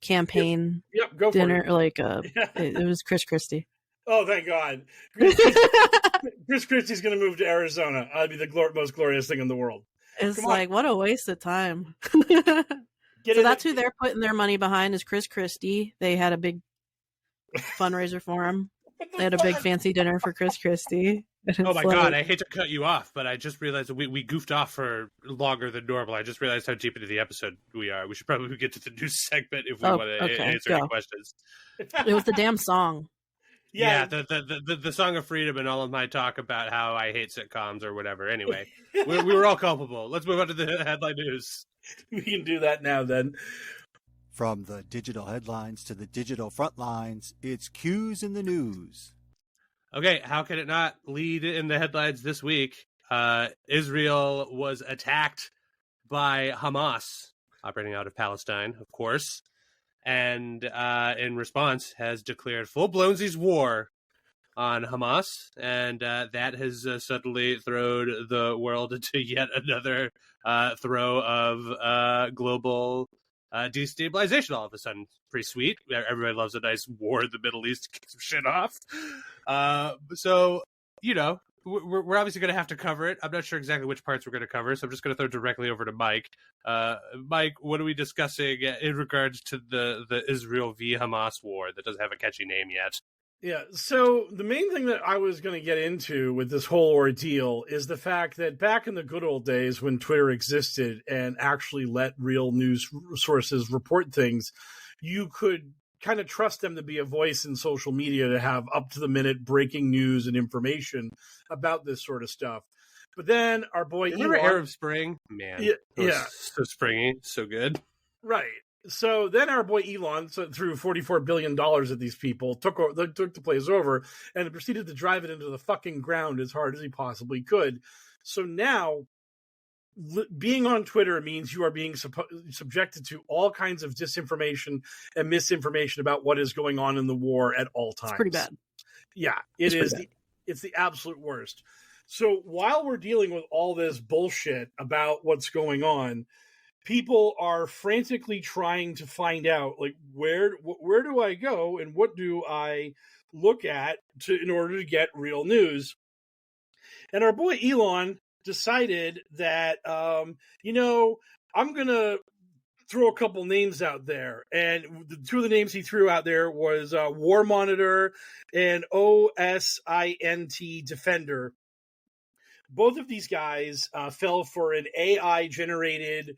campaign go dinner? For it. Like it was Chris Christie. Oh, thank God. Chris Christie's going to move to Arizona. That'd be the most glorious thing in the world. It's like, what a waste of time. So that's who they're putting their money behind is Chris Christie. They had a big fundraiser for him. They had a big fancy dinner for Chris Christie. Oh my God, I hate to cut you off, but I just realized that we goofed off for longer than normal. I just realized how deep into the episode we are. We should probably get to the news segment if we want to answer any questions. It was the damn song. Yeah, the Song of Freedom and all of my talk about how I hate sitcoms or whatever. Anyway, we were all culpable. Let's move on to the headline news. We can do that now then. From the digital headlines to the digital front lines, it's Q's in the news. Okay, how can it not lead in the headlines this week? Israel was attacked by Hamas, operating out of Palestine, of course, and in response has declared full-blown war on Hamas, and that has suddenly thrown the world into yet another throw of global destabilization all of a sudden. Pretty sweet. Everybody loves a nice war in the Middle East to kick some shit off. So, you know, we're obviously going to have to cover it. I'm not sure exactly which parts we're going to cover, so I'm just going to throw directly over to Mike. Mike, what are we discussing in regards to the Israel v. Hamas war that doesn't have a catchy name yet? Yeah, so the main thing that I was going to get into with this whole ordeal is the fact that back in the good old days when Twitter existed and actually let real news sources report things, you could kind of trust them to be a voice in social media to have up-to-the-minute breaking news and information about this sort of stuff. But then our boy Remember Elon... Arab Spring? Man, yeah. So springy, so good. Right. So then our boy Elon threw $44 billion at these people, took the place over, and proceeded to drive it into the fucking ground as hard as he possibly could. So now, being on Twitter means you are being subjected to all kinds of disinformation and misinformation about what is going on in the war at all times. It's pretty bad. Yeah, it's the absolute worst. So while we're dealing with all this bullshit about what's going on, people are frantically trying to find out, like, where do I go and what do I look at in order to get real news? And our boy Elon decided that, I'm going to throw a couple names out there. And the two of the names he threw out there was War Monitor and OSINT Defender. Both of these guys fell for an AI-generated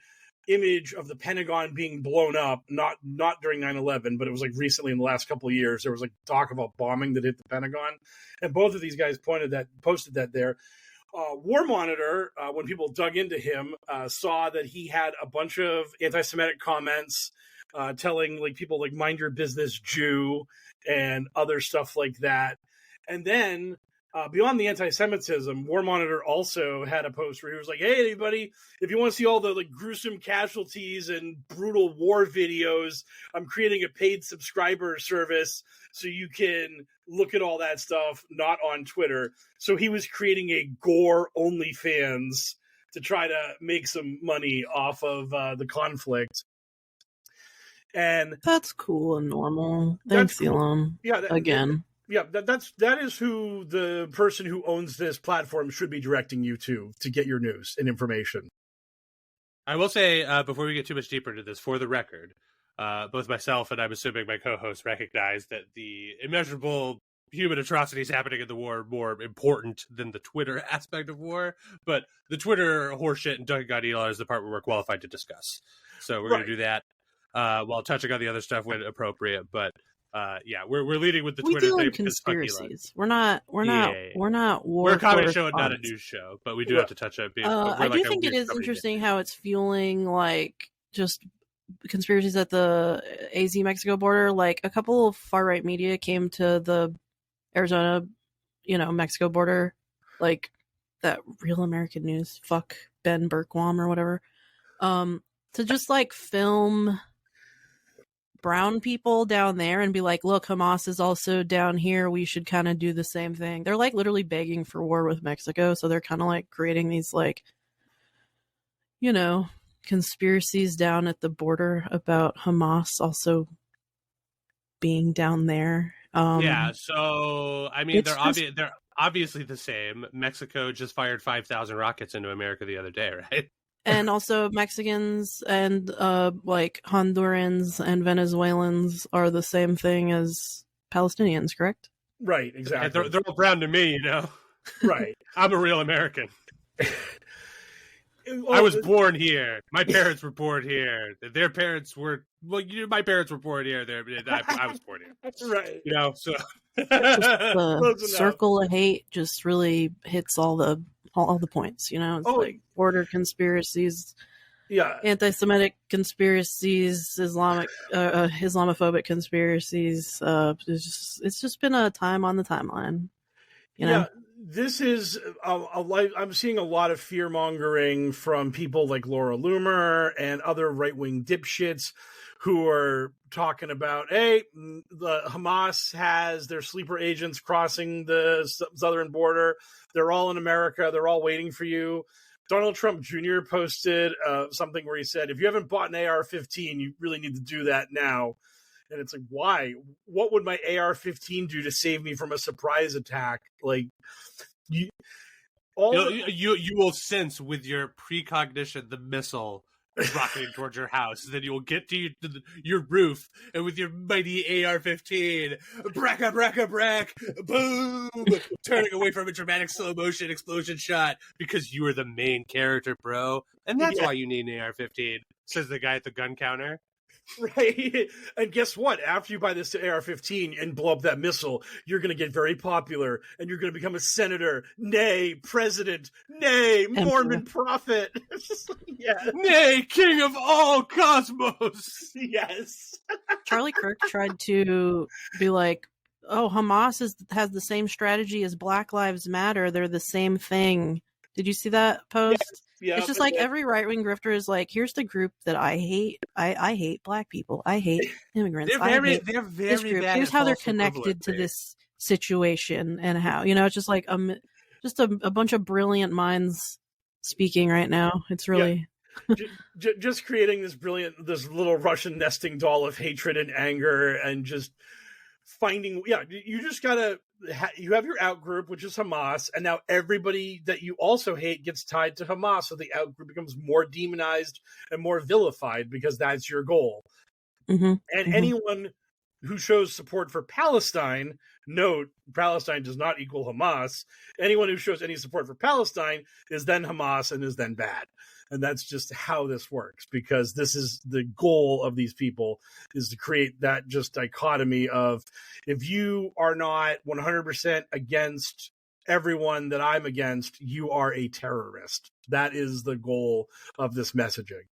image of the Pentagon being blown up, not during 9/11, but it was like recently in the last couple of years. There was like talk of a bombing that hit the Pentagon, and both of these guys posted that there. War Monitor, when people dug into him, saw that he had a bunch of anti-Semitic comments telling like people like "mind your business, Jew" and other stuff like that. And then beyond the anti-Semitism, War Monitor also had a post where he was like, "Hey, everybody, if you want to see all the like gruesome casualties and brutal war videos, I'm creating a paid subscriber service so you can look at all that stuff, not on Twitter." So he was creating a gore OnlyFans to try to make some money off of the conflict. And that's cool and normal. Thanks, Elon. Yeah, again. Yeah, that is who the person who owns this platform should be directing you to get your news and information. I will say, before we get too much deeper into this, for the record, both myself and I'm assuming my co-host recognize that the immeasurable human atrocities happening in the war are more important than the Twitter aspect of war. But the Twitter horseshit and dunking on Elon is the part where we're qualified to discuss. So we're going to do that while touching on the other stuff when appropriate. But yeah, we're leading with the Twitter thing. Conspiracies. We're not war. We're a comedy show and not a news show, but we do have to touch on it. I do think it is interesting how it's fueling like just conspiracies at the AZ Mexico border. Like a couple of far right media came to the Arizona, Mexico border, like that Real American News, fuck Ben Bergquam or whatever, to just like film brown people down there and be like, look, Hamas is also down here. We should kind of do the same thing. They're like literally begging for war with Mexico. So they're kind of like creating these like, conspiracies down at the border about Hamas also being down there. Yeah. So, I mean, they're obviously the same. Mexico just fired 5,000 rockets into America the other day, right? And also Mexicans and like Hondurans and Venezuelans are the same thing as Palestinians, correct? Right, exactly. They're all brown to me, Right. I'm a real American. I was born here. My parents were born here. Their parents were my parents were born here. I was born here. Right. So the circle of hate just really hits all the points, it's like border conspiracies. Yeah. Anti-Semitic conspiracies, Islamophobic conspiracies. It's just been a time on the timeline. You know? Yeah, this is I'm seeing a lot of fear mongering from people like Laura Loomer and other right wing dipshits who are talking about, hey, the Hamas has their sleeper agents crossing the southern border. They're all in America. They're all waiting for you. Donald Trump Jr. posted something where he said, if you haven't bought an AR-15, you really need to do that now. And it's like, why? What would my AR-15 do to save me from a surprise attack? Like, you will sense with your precognition the missile rocketing towards your house. Then you will get to your roof, and with your mighty AR-15, brack, boom, turning away from a dramatic slow motion explosion shot because you are the main character, bro. And that's why you need an AR-15, says the guy at the gun counter. Right. And guess what? After you buy this AR-15 and blow up that missile, you're going to get very popular and you're going to become a senator, nay, president, nay, Mormon prophet. Yes. Nay, king of all cosmos. Yes. Charlie Kirk tried to be like, oh, Hamas has the same strategy as Black Lives Matter. They're the same thing. Did you see that post? Yes. Yeah, it's just like every right-wing grifter is like, here's the group that I hate. I hate Black people. I hate immigrants. They're very this group. Here's how they're connected to this situation and how, it's just like just a bunch of brilliant minds speaking right now. It's really just creating this little Russian nesting doll of hatred and anger and just finding. Yeah, you just gotta. You have your out group, which is Hamas, and now everybody that you also hate gets tied to Hamas, so the out group becomes more demonized and more vilified because that's your goal. Mm-hmm. And anyone who shows support for Palestine, note, Palestine does not equal Hamas. Anyone who shows any support for Palestine is then Hamas and is then bad. And that's just how this works, because this is the goal of these people, is to create that just dichotomy of, if you are not 100% against everyone that I'm against, you are a terrorist. That is the goal of this messaging.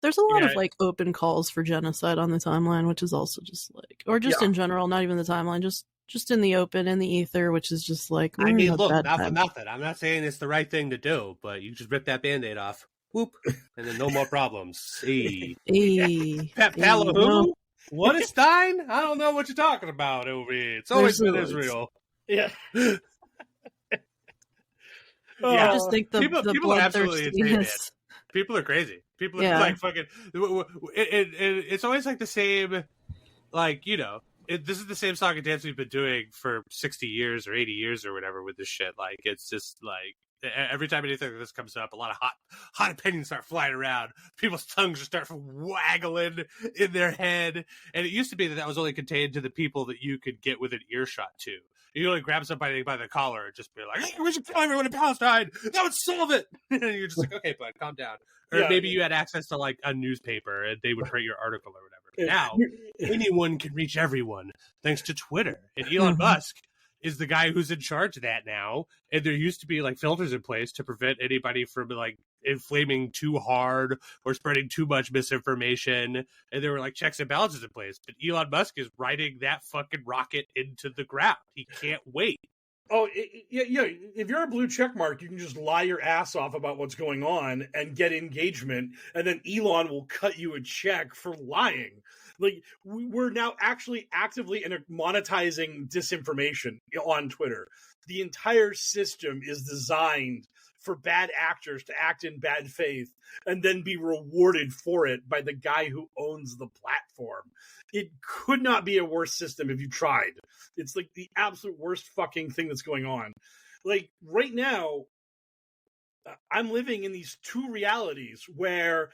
There's a lot of like open calls for genocide on the timeline, which is also just like, or just in general, not even the timeline, just in the open, in the ether, which is just like, I mean, look, not for nothing. I'm not saying it's the right thing to do, but you just rip that Band-Aid off. Whoop, and then no more problems. Hey. Palo who? What is Stein? I don't know what you're talking about over here. It's always been Israel. Yeah. I just think people are absolutely insane. People are crazy. People are like fucking. It's always like the same, like, this is the same song and dance we've been doing for 60 years or 80 years or whatever with this shit. Like, it's just like, every time anything like this comes up, a lot of hot opinions start flying around. People's tongues just start waggling in their head. And it used to be that was only contained to the people that you could get with an earshot to. You only grab somebody by the collar and just be like, hey, we should kill everyone in Palestine. That would solve it. And you're just like, okay, bud, calm down. Or maybe you had access to like a newspaper and they would print your article or whatever. Now, anyone can reach everyone thanks to Twitter. And Elon Musk is the guy who's in charge of that now. And there used to be like filters in place to prevent anybody from like inflaming too hard or spreading too much misinformation. And there were like checks and balances in place. But Elon Musk is riding that fucking rocket into the ground. He can't wait. Oh, yeah. If you're a blue check mark, you can just lie your ass off about what's going on and get engagement. And then Elon will cut you a check for lying. Like, we're now actually actively monetizing disinformation on Twitter. The entire system is designed for bad actors to act in bad faith and then be rewarded for it by the guy who owns the platform. It could not be a worse system if you tried. It's like the absolute worst fucking thing that's going on. Like, right now, I'm living in these two realities where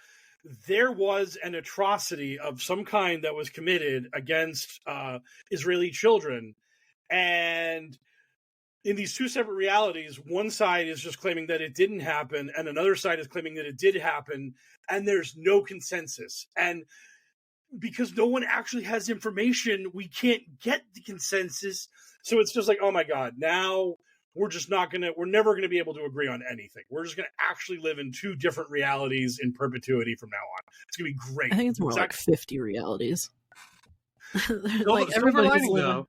there was an atrocity of some kind that was committed against Israeli children. And in these two separate realities, one side is just claiming that it didn't happen, and another side is claiming that it did happen, and there's no consensus. And because no one actually has information, we can't get the consensus. So it's just like, oh my God, now we're never gonna be able to agree on anything. We're just gonna actually live in two different realities in perpetuity from now on. It's gonna be great. I think it's more like 50 realities. Like everybody's lining, living. though,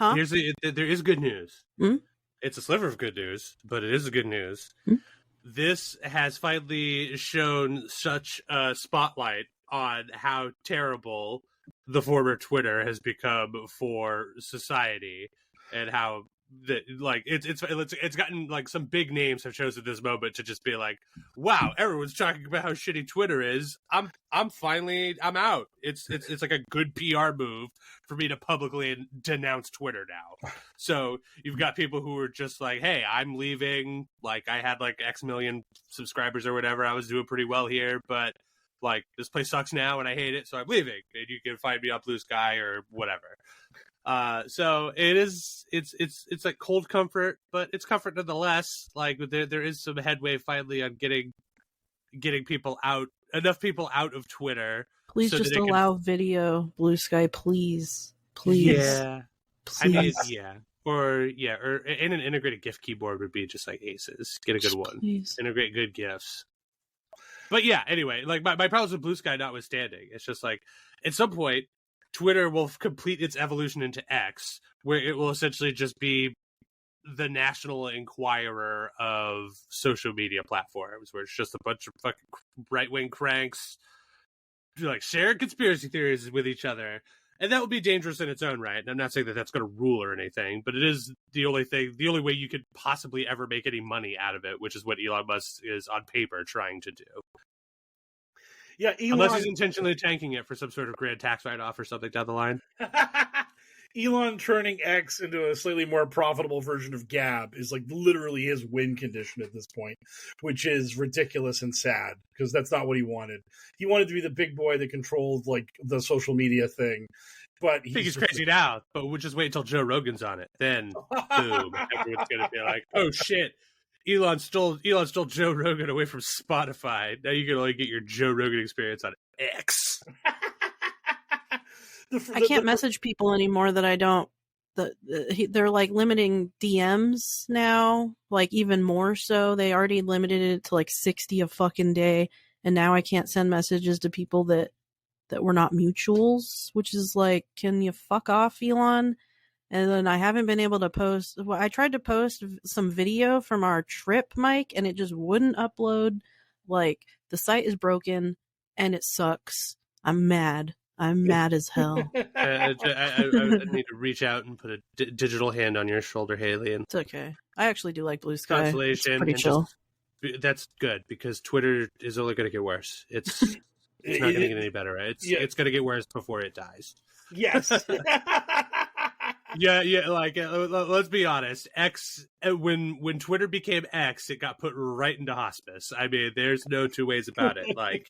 Huh? there is good news. Hmm? It's a sliver of good news, but it is good news. Hmm? This has finally shown such a spotlight on how terrible the former Twitter has become for society, and how that like it's gotten like some big names have chosen this moment to just be like, wow, everyone's talking about how shitty Twitter is. I'm out. It's like a good PR move for me to publicly denounce Twitter now. So you've got people who are just like, hey, I'm leaving. Like, I had like X million subscribers or whatever. I was doing pretty well here, but like this place sucks now and I hate it, so I'm leaving. And you can find me on Blue Sky or whatever. So it's like cold comfort, but it's comfort nonetheless. Like there is some headway finally on getting people out, enough people out of Twitter. Please so just allow video, Blue Sky, please. Yeah. Please. I mean, yeah. Or and an integrated GIF keyboard would be just like aces. Get a good one. Please. Integrate good GIFs. But yeah, anyway, like my problems with Blue Sky notwithstanding, it's just like at some point Twitter will complete its evolution into X, where it will essentially just be the National Enquirer of social media platforms, where it's just a bunch of fucking right-wing cranks like sharing conspiracy theories with each other. And that would be dangerous in its own right. And I'm not saying that that's going to rule or anything, but it is the only way you could possibly ever make any money out of it, which is what Elon Musk is on paper trying to do. Yeah, unless he's intentionally tanking it for some sort of grand tax write-off or something down the line. Elon turning X into a slightly more profitable version of Gab is like literally his win condition at this point, which is ridiculous and sad because that's not what he wanted. He wanted to be the big boy that controlled like the social media thing. But I think he's crazy now, but we'll just wait until Joe Rogan's on it. Then, boom, everyone's going to be like, oh shit, Elon stole Joe Rogan away from Spotify. Now you can only get your Joe Rogan experience on X. I can't message people anymore that I don't. They're like limiting DMs now, like even more so. They already limited it to like 60 a fucking day, and now I can't send messages to people that were not mutuals, which is like, can you fuck off, Elon? And then I haven't been able to post. Well, I tried to post some video from our trip, Mike, and it just wouldn't upload. Like, the site is broken and it sucks. I'm mad. I'm mad as hell. I need to reach out and put a digital hand on your shoulder, Haley. And it's okay. I actually do like Blue Sky. Consolation. It's pretty chill. That's good because Twitter is only going to get worse. It's not going to get any better. Right? It's going to get worse before it dies. Yes. Yeah. Like, let's be honest. X, when Twitter became X, it got put right into hospice. I mean, there's no two ways about it. Like,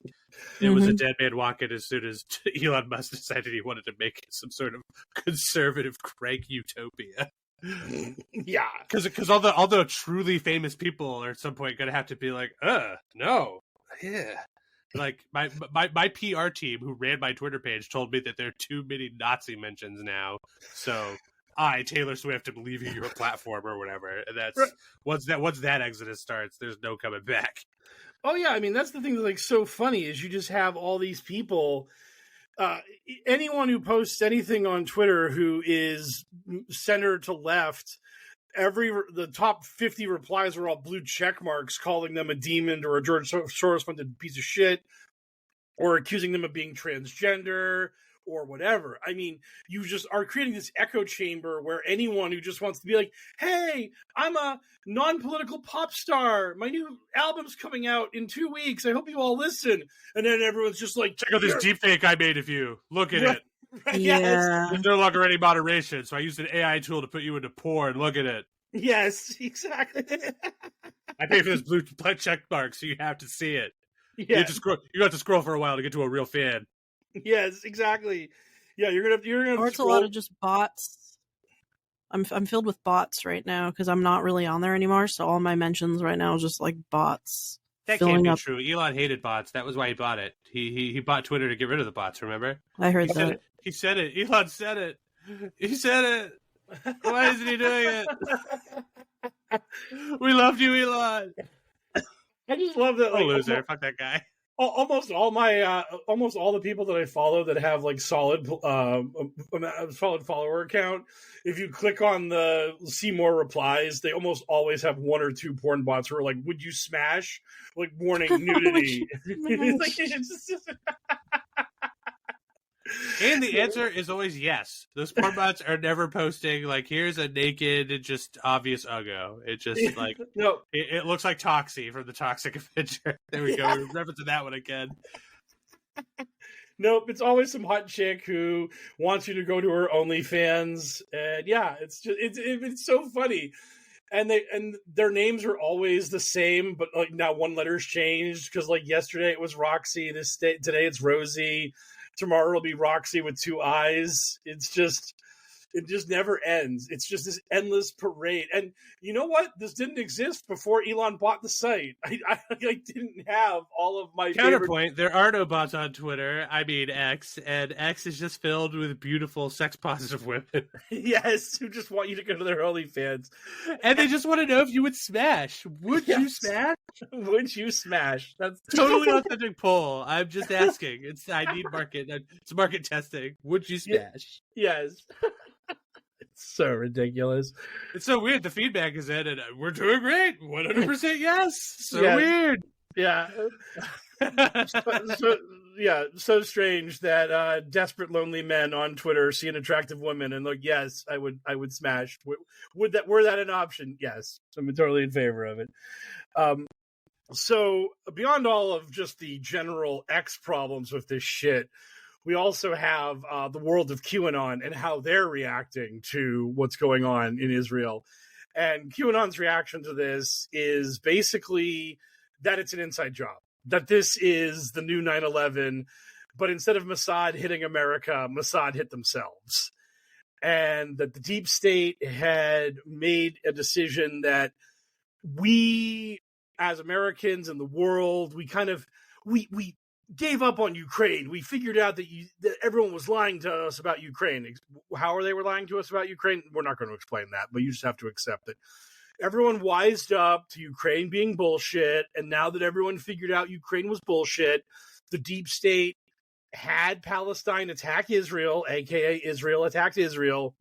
it was a dead man walking as soon as Elon Musk decided he wanted to make it some sort of conservative crank utopia. Yeah, because all the truly famous people are at some point going to have to be like, no, yeah. Like my PR team who ran my Twitter page told me that there are too many Nazi mentions now, so Taylor Swift am leaving your platform or whatever. And that's right. once that exodus starts, there's no coming back. Oh yeah, I mean that's the thing that's like so funny is you just have all these people. Anyone who posts anything on Twitter who is center to left, the top 50 replies are all blue check marks calling them a demon or a George Soros funded piece of shit or accusing them of being transgender or whatever. I mean, you just are creating this echo chamber where anyone who just wants to be like, hey, I'm a non-political pop star. My new album's coming out in 2 weeks. I hope you all listen. And then everyone's just like, check out this deepfake I made of you. Look at it. Right, yeah. Yes. There's no longer any moderation, so I used an AI tool to put you into porn. Look at it. Yes, exactly. I pay for this blue check mark, so you have to see it. Yeah. You have to scroll for a while to get to a real fan. Yes, exactly. Yeah, you're gonna. Or it's a lot of just bots. I'm filled with bots right now because I'm not really on there anymore. So all my mentions right now is just like bots. That can't be true. Elon hated bots. That was why he bought it. He bought Twitter to get rid of the bots. Remember? I heard that. He said it. Elon said it. He said it. Why isn't he doing it? We loved you, Elon. I just love that. Like, Loser. Fuck that guy. Almost all the people that I follow that have like solid follower account, if you click on the see more replies, they almost always have one or two porn bots who are like, "Would you smash?" Like, warning, nudity. It's just... And the answer is always yes. Those porn bots are never posting like, here's a naked and just obvious uggo. It just like no. It looks like Toxie from the Toxic Avenger. There we go. We're referencing that one again. Nope, it's always some hot chick who wants you to go to her OnlyFans, and yeah, it's so funny. And their names are always the same, but like now one letter's changed because like yesterday it was Roxy, today it's Rosie. Tomorrow it'll be Roxy with two eyes. It just never ends. It's just this endless parade. And you know what? This didn't exist before Elon bought the site. I didn't have all of my counterpoint. There are no bots on Twitter. I mean X, and X is just filled with beautiful, sex-positive women. Yes, who just want you to go to their OnlyFans, and they just want to know if you would smash. Would you smash? Would you smash? That's totally authentic poll. I'm just asking. It's market testing. Would you smash? Yes. It's so ridiculous. It's so weird. The feedback is in, and we're doing great. 100% yes. So weird. Yeah. So strange that desperate lonely men on Twitter see an attractive woman and look, yes, I would smash. Were that an option? Yes, I'm totally in favor of it. So beyond all of just the general X problems with this shit, we also have the world of QAnon and how they're reacting to what's going on in Israel. And QAnon's reaction to this is basically that it's an inside job, that this is the new 9/11, but instead of Mossad hitting America, Mossad hit themselves. And that the deep state had made a decision that we, as Americans in the world, we gave up on Ukraine. We figured out that everyone was lying to us about Ukraine. How are they lying to us about Ukraine? We're not going to explain that, but you just have to accept it. Everyone wised up to Ukraine being bullshit, and now that everyone figured out Ukraine was bullshit, the deep state had Palestine attack Israel, aka Israel attacked Israel,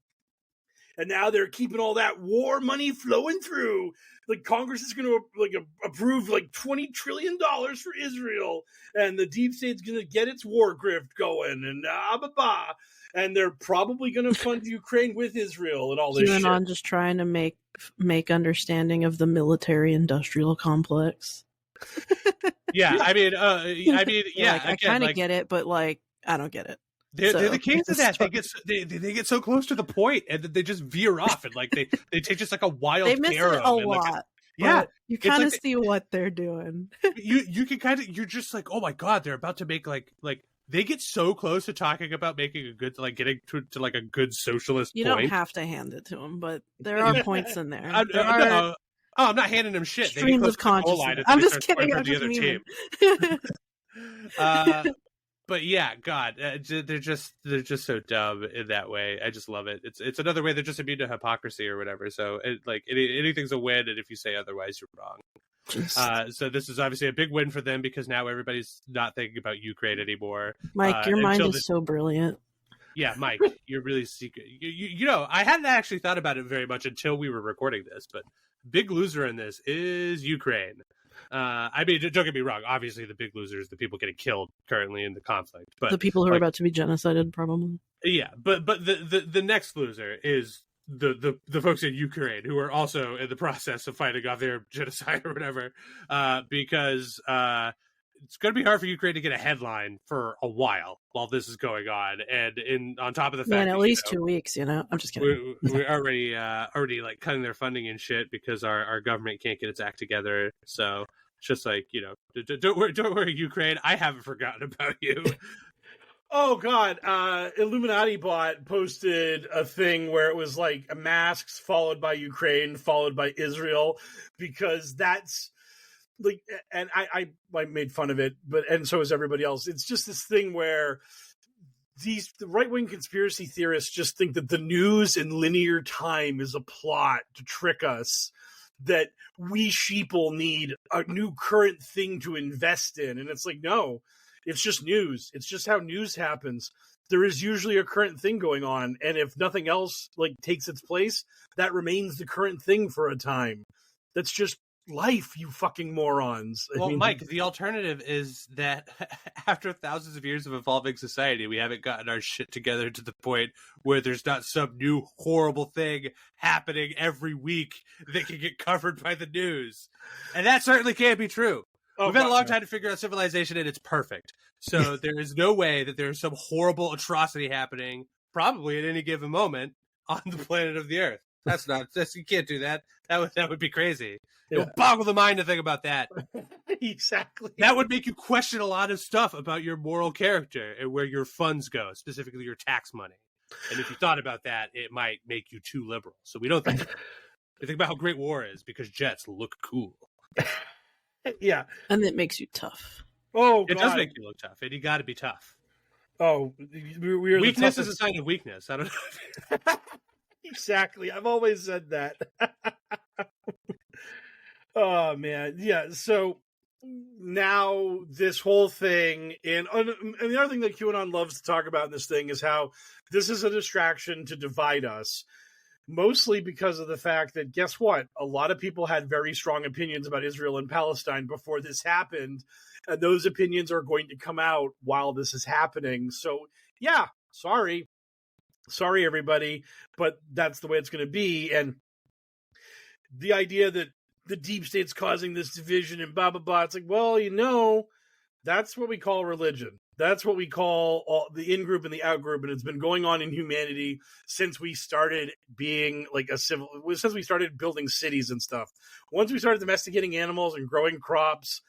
and now they're keeping all that war money flowing through. Like Congress is going to approve like $20 trillion for Israel, and the deep state's going to get its war grift going, and and they're probably going to fund Ukraine with Israel and all this shit. QAnon just trying to make understanding of the military-industrial complex. Yeah, I mean, yeah. Like, I kind of get it, but like, I don't get it. They're the kings of that. They get so close to the point, and they just veer off, and like they take just like a wild. They miss it a lot. Yeah, you kind of see what they're doing. you can you're just like, oh my god, they're about to make like they get so close to talking about making a good, like getting to like a good socialist. You point. don't have to hand it to them, but there are points in there. I'm not handing them shit. Streams of consciousness. I'm just kidding. I'm just memeing. But yeah, God, they're just so dumb in that way. I just love it. It's another way they're just immune to hypocrisy or whatever. So anything's a win, and if you say otherwise, you're wrong. So this is obviously a big win for them because now everybody's not thinking about Ukraine anymore. Mike, your mind is so brilliant. Yeah, Mike, you're really secret. You know, I hadn't actually thought about it very much until we were recording this, but big loser in this is Ukraine. I mean, don't get me wrong. Obviously, the big losers, the people getting killed currently in the conflict, but the people who are about to be genocided, probably. Yeah, but the next loser is the folks in Ukraine who are also in the process of fighting off their genocide or whatever, because it's going to be hard for Ukraine to get a headline for a while this is going on, and on top of the fact, at least 2 weeks. I'm just kidding. We're already like cutting their funding and shit because our government can't get its act together. So it's just like, don't worry, Ukraine. I haven't forgotten about you. Oh God, Illuminati Bot posted a thing where it was like masks followed by Ukraine, followed by Israel, because that's like, and I made fun of it, and so is everybody else. It's just this thing where the right-wing conspiracy theorists just think that the news in linear time is a plot to trick us, that we sheeple need a new current thing to invest in. And it's like, no, it's just news. It's just how news happens. There is usually a current thing going on. And if nothing else like takes its place, that remains the current thing for a time. That's just life, you fucking morons. Well, Mike, the alternative is that after thousands of years of evolving society, we haven't gotten our shit together to the point where there's not some new horrible thing happening every week that can get covered by the news. And that certainly can't be true. We've had a long time to figure out civilization, and it's perfect. So there is no way that there's some horrible atrocity happening, probably at any given moment, on the planet of the Earth. You can't do that. That would be crazy. It would boggle the mind to think about that. Exactly. That would make you question a lot of stuff about your moral character and where your funds go, specifically your tax money. And if you thought about that, it might make you too liberal. So we don't think. We think about how great war is because jets look cool. Yeah. And it makes you tough. Oh, it does make you look tough, and you got to be tough. Oh, we're weakness is a sign of weakness. I don't know. Exactly. I've always said that. Oh, man. Yeah. So now this whole thing, and the other thing that QAnon loves to talk about in this thing is how this is a distraction to divide us, mostly because of the fact that, guess what? A lot of people had very strong opinions about Israel and Palestine before this happened, and those opinions are going to come out while this is happening. So, yeah, sorry, everybody, but that's the way it's going to be. And the idea that the deep state's causing this division and blah, blah, blah, it's like, well, that's what we call religion. That's what we call the in-group and the out-group, and it's been going on in humanity since we started being like since we started building cities and stuff. Once we started domesticating animals and growing crops,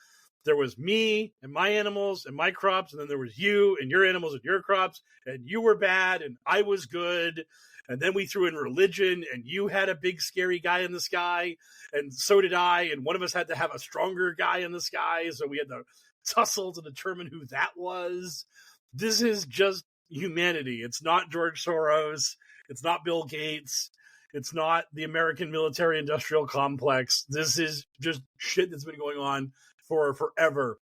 there was me and my animals and my crops, and then there was you and your animals and your crops, and you were bad and I was good. And then we threw in religion, and you had a big scary guy in the sky, and so did I, and one of us had to have a stronger guy in the sky, so we had to tussle to determine who that was. This is just humanity. It's not George Soros. It's not Bill Gates. It's not the American military-industrial complex. This is just shit that's been going on for forever.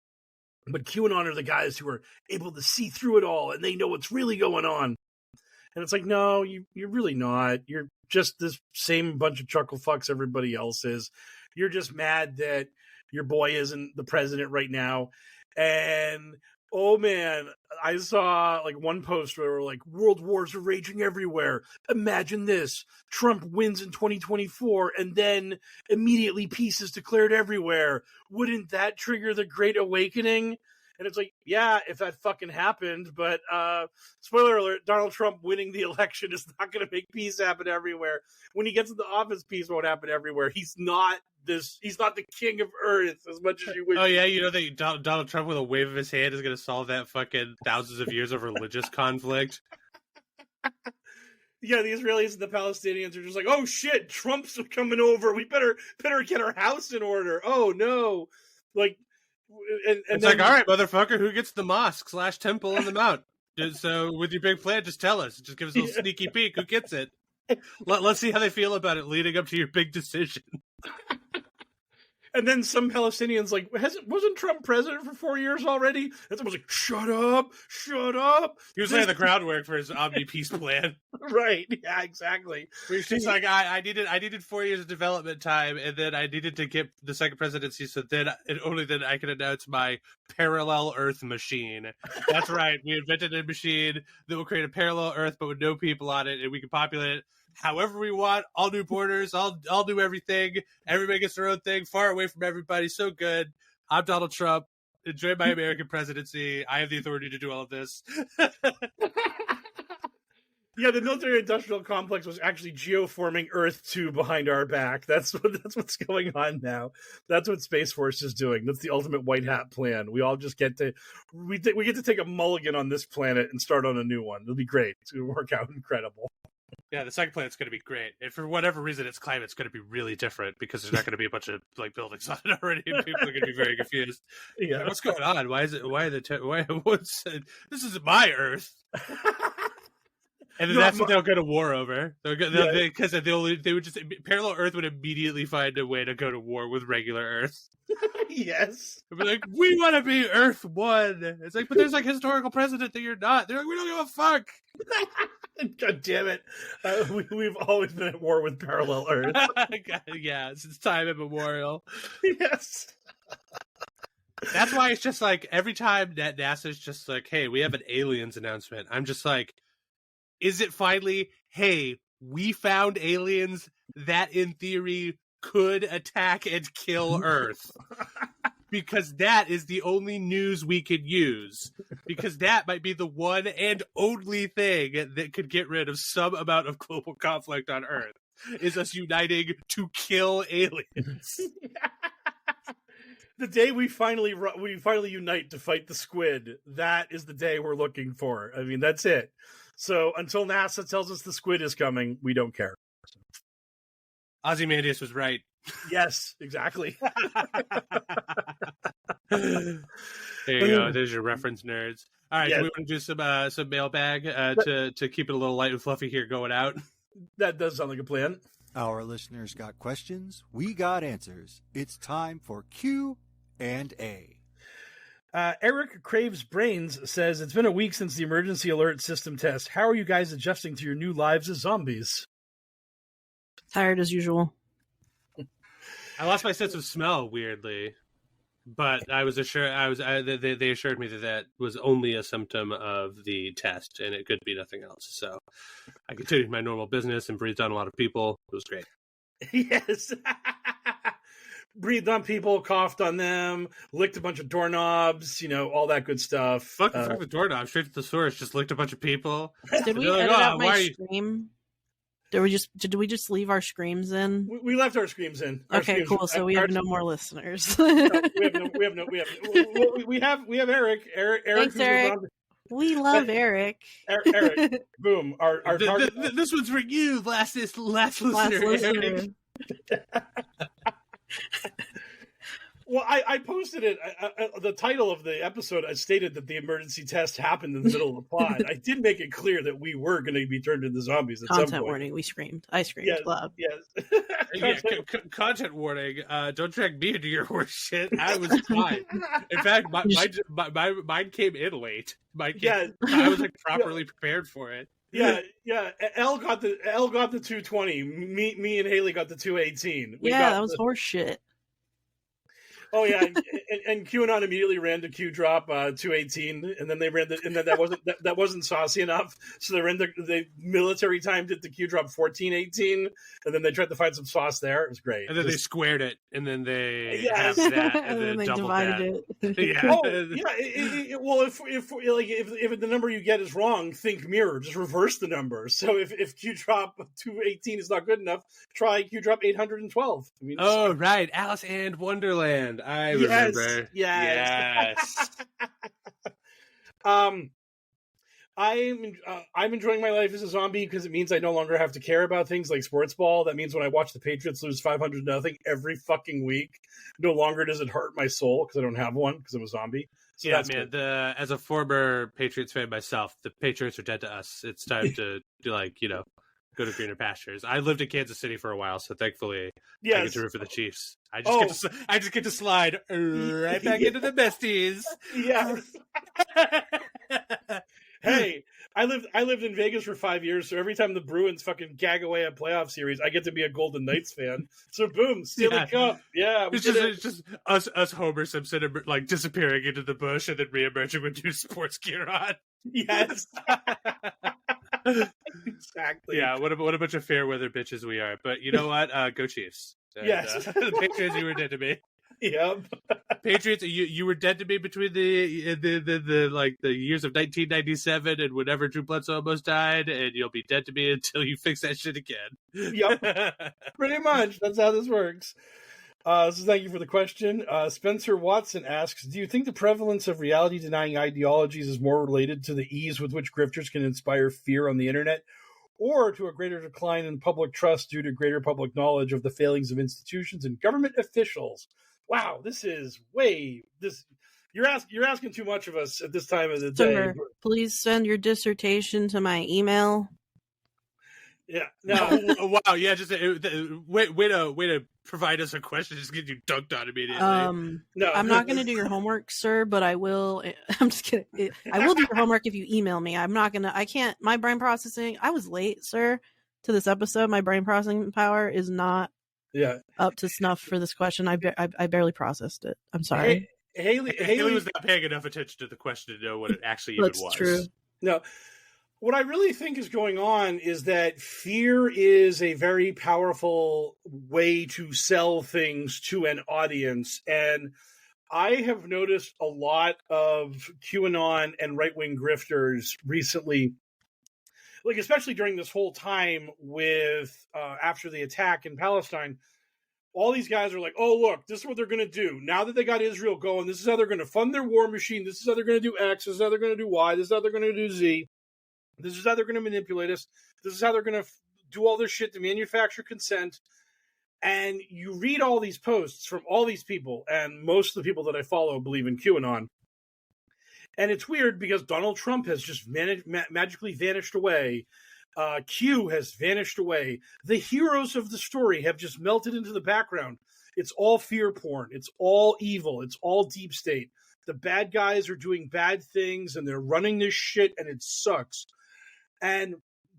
But QAnon are the guys who are able to see through it all, and they know what's really going on. And it's like, no, you're really not. You're just this same bunch of chuckle fucks everybody else is. You're just mad that your boy isn't the president right now. And, oh man, I saw like one post where like world wars are raging everywhere. Imagine this. Trump wins in 2024 and then immediately peace is declared everywhere. Wouldn't that trigger the Great Awakening? And it's like, yeah, if that fucking happened, but spoiler alert, Donald Trump winning the election is not going to make peace happen everywhere. When he gets into office, peace won't happen everywhere. He's not the king of earth as much as you wish. Oh yeah, you know that Donald Trump with a wave of his hand is going to solve that fucking thousands of years of religious conflict. Yeah, the Israelis and the Palestinians are just like, oh shit, Trump's coming over. We better get our house in order. Oh no. Like, and it's then, like, all right, motherfucker, who gets the mosque / temple on the mount? So with your big plan, just tell us. Just give us a little sneaky peek. Who gets it? Let's see how they feel about it leading up to your big decision. And then some Palestinians like, wasn't Trump president for 4 years already? And someone's like, shut up. He was laying the groundwork for his omni-peace plan. Right. Yeah, exactly. She's like, I needed 4 years of development time, and then I needed to get the second presidency, so then and only then I can announce my parallel Earth machine. That's right. We invented a machine that will create a parallel Earth, but with no people on it, and we can populate it however we want, all new borders, I'll do everything. Everybody gets their own thing, far away from everybody. So good. I'm Donald Trump. Enjoy my American presidency. I have the authority to do all of this. Yeah, the military-industrial complex was actually geoforming Earth 2 behind our back. That's what's going on now. That's what Space Force is doing. That's the ultimate white hat plan. We all just get to we get to take a mulligan on this planet and start on a new one. It'll be great. It's going to work out incredible. Yeah, the second planet's going to be great. And for whatever reason, its climate's going to be really different because there's not going to be a bunch of like buildings on it already, and people are going to be very confused. Yeah, like, what's going on? Why is it? Why this isn't my Earth? And then that's what they'll go to war over. Because they would just parallel Earth would immediately find a way to go to war with regular Earth. Yes. They'd be like, we want to be Earth 1. It's like, but there's like historical precedent that you're not. They're like, we don't give a fuck. God damn it. We've always been at war with parallel Earth. Yeah, since time immemorial. Yes. That's why it's just like every time that NASA's just like, hey, we have an aliens announcement, I'm just like, is it finally, hey, we found aliens that in theory could attack and kill Earth? Because that is the only news we could use. Because that might be the one and only thing that could get rid of some amount of global conflict on Earth, is us uniting to kill aliens. The day we finally unite to fight the squid, that is the day we're looking for. I mean, that's it. So until NASA tells us the squid is coming, we don't care. Ozymandias was right. Yes, exactly. There you go. There's your reference, nerds. All right, Yeah. do we want to do some mailbag to keep it a little light and fluffy here going out? That does sound like a plan. Our listeners got questions. We got answers. It's time for Q&A. Eric Craves Brains says, it's been a week since the emergency alert system test. How are you guys adjusting to your new lives as zombies? Tired as usual. I lost my sense of smell weirdly, but I was assured they assured me that was only a symptom of the test, and it could be nothing else. So I continued my normal business and breathed on a lot of people. It was great. Yes. Breathed on people, coughed on them, licked a bunch of doorknobs, all that good stuff. Fuck the doorknob, straight to the source. Just licked a bunch of people. Did we Like, edit out my scream? Did we just leave our screams in? We left our screams in. Okay, cool. So we have no more listeners. We have Eric. Thanks, Eric. We love Eric. Eric, boom. Our target. This one's for you, last listener. Eric. Well, I posted it. The title of the episode, I stated that the emergency test happened in the middle of the pod. I did make it clear that we were going to be turned into zombies at some point. Content warning. We screamed. I screamed. Yes, loud. Yes. Content warning. Don't drag me into your horse shit. I was fine. In fact, mine came in late. I was properly prepared for it. Yeah. L got the 220. Me and Haley got the 218. That was horse shit. Oh yeah, and QAnon immediately ran to Q drop 218, and then they ran and then that wasn't saucy enough, so they military timed it to Q drop 1418, and then they tried to find some sauce there. It was great. And then they squared it, and then they have that, and then they doubled divided that. it. Yeah. Oh yeah. Well, if the number you get is wrong, think mirror. Just reverse the number. So if Q drop 218 is not good enough, try Q drop 812. I mean, oh right, Alice and Wonderland. I remember. Yes. I'm enjoying my life as a zombie because it means I no longer have to care about things like sports ball. That means when I watch the Patriots lose 500-0 every fucking week, no longer does it hurt my soul because I don't have one because I'm a zombie. So yeah, man. As a former Patriots fan myself, the Patriots are dead to us. It's time to go to greener pastures. I lived in Kansas City for a while, so thankfully I get to root for the Chiefs. I just get to slide right back into the besties. Yes. Hey, I lived in Vegas for 5 years, so every time the Bruins fucking gag away a playoff series, I get to be a Golden Knights fan. So boom, Stanley Cup. Yeah, it's just us Homer Simpson disappearing into the bush and then reemerging with new sports gear on. Yes. Exactly. Yeah, what a bunch of fair weather bitches we are. But you know what? Go Chiefs. And, yes. The Patriots, you were dead to me. Yep. Patriots, you were dead to me between the years of 1997 and whenever Drew Bledsoe almost died, and you'll be dead to me until you fix that shit again. Yep. Pretty much. That's how this works. So thank you for the question. Spencer Watson asks, do you think the prevalence of reality-denying ideologies is more related to the ease with which grifters can inspire fear on the internet, or to a greater decline in public trust due to greater public knowledge of the failings of institutions and government officials? Wow, you're asking too much of us at this time of the day. Sir, please send your dissertation to my email. Yeah. No. Oh, wow. Yeah. Just way to provide us a question. Just get you dunked on immediately. No. I'm not going to do your homework, sir, but I will. I'm just kidding. I will do your homework if you email me. I'm not going to. I can't. My brain processing. I was late, sir, to this episode. My brain processing power is not up to snuff for this question. I barely processed it. I'm sorry. Haley was not paying enough attention to the question to know what it actually even was. That's true. No. What I really think is going on is that fear is a very powerful way to sell things to an audience. And I have noticed a lot of QAnon and right-wing grifters recently, like especially during this whole time with after the attack in Palestine. All these guys are like, oh, look, this is what they're going to do. Now that they got Israel going, this is how they're going to fund their war machine. This is how they're going to do X. This is how they're going to do Y. This is how they're going to do Z. This is how they're going to manipulate us. This is how they're going to do all this shit to manufacture consent. And you read all these posts from all these people, and most of the people that I follow believe in QAnon. And it's weird because Donald Trump has just magically vanished away. Q has vanished away. The heroes of the story have just melted into the background. It's all fear porn. It's all evil. It's all deep state. The bad guys are doing bad things, and they're running this shit, and it sucks. And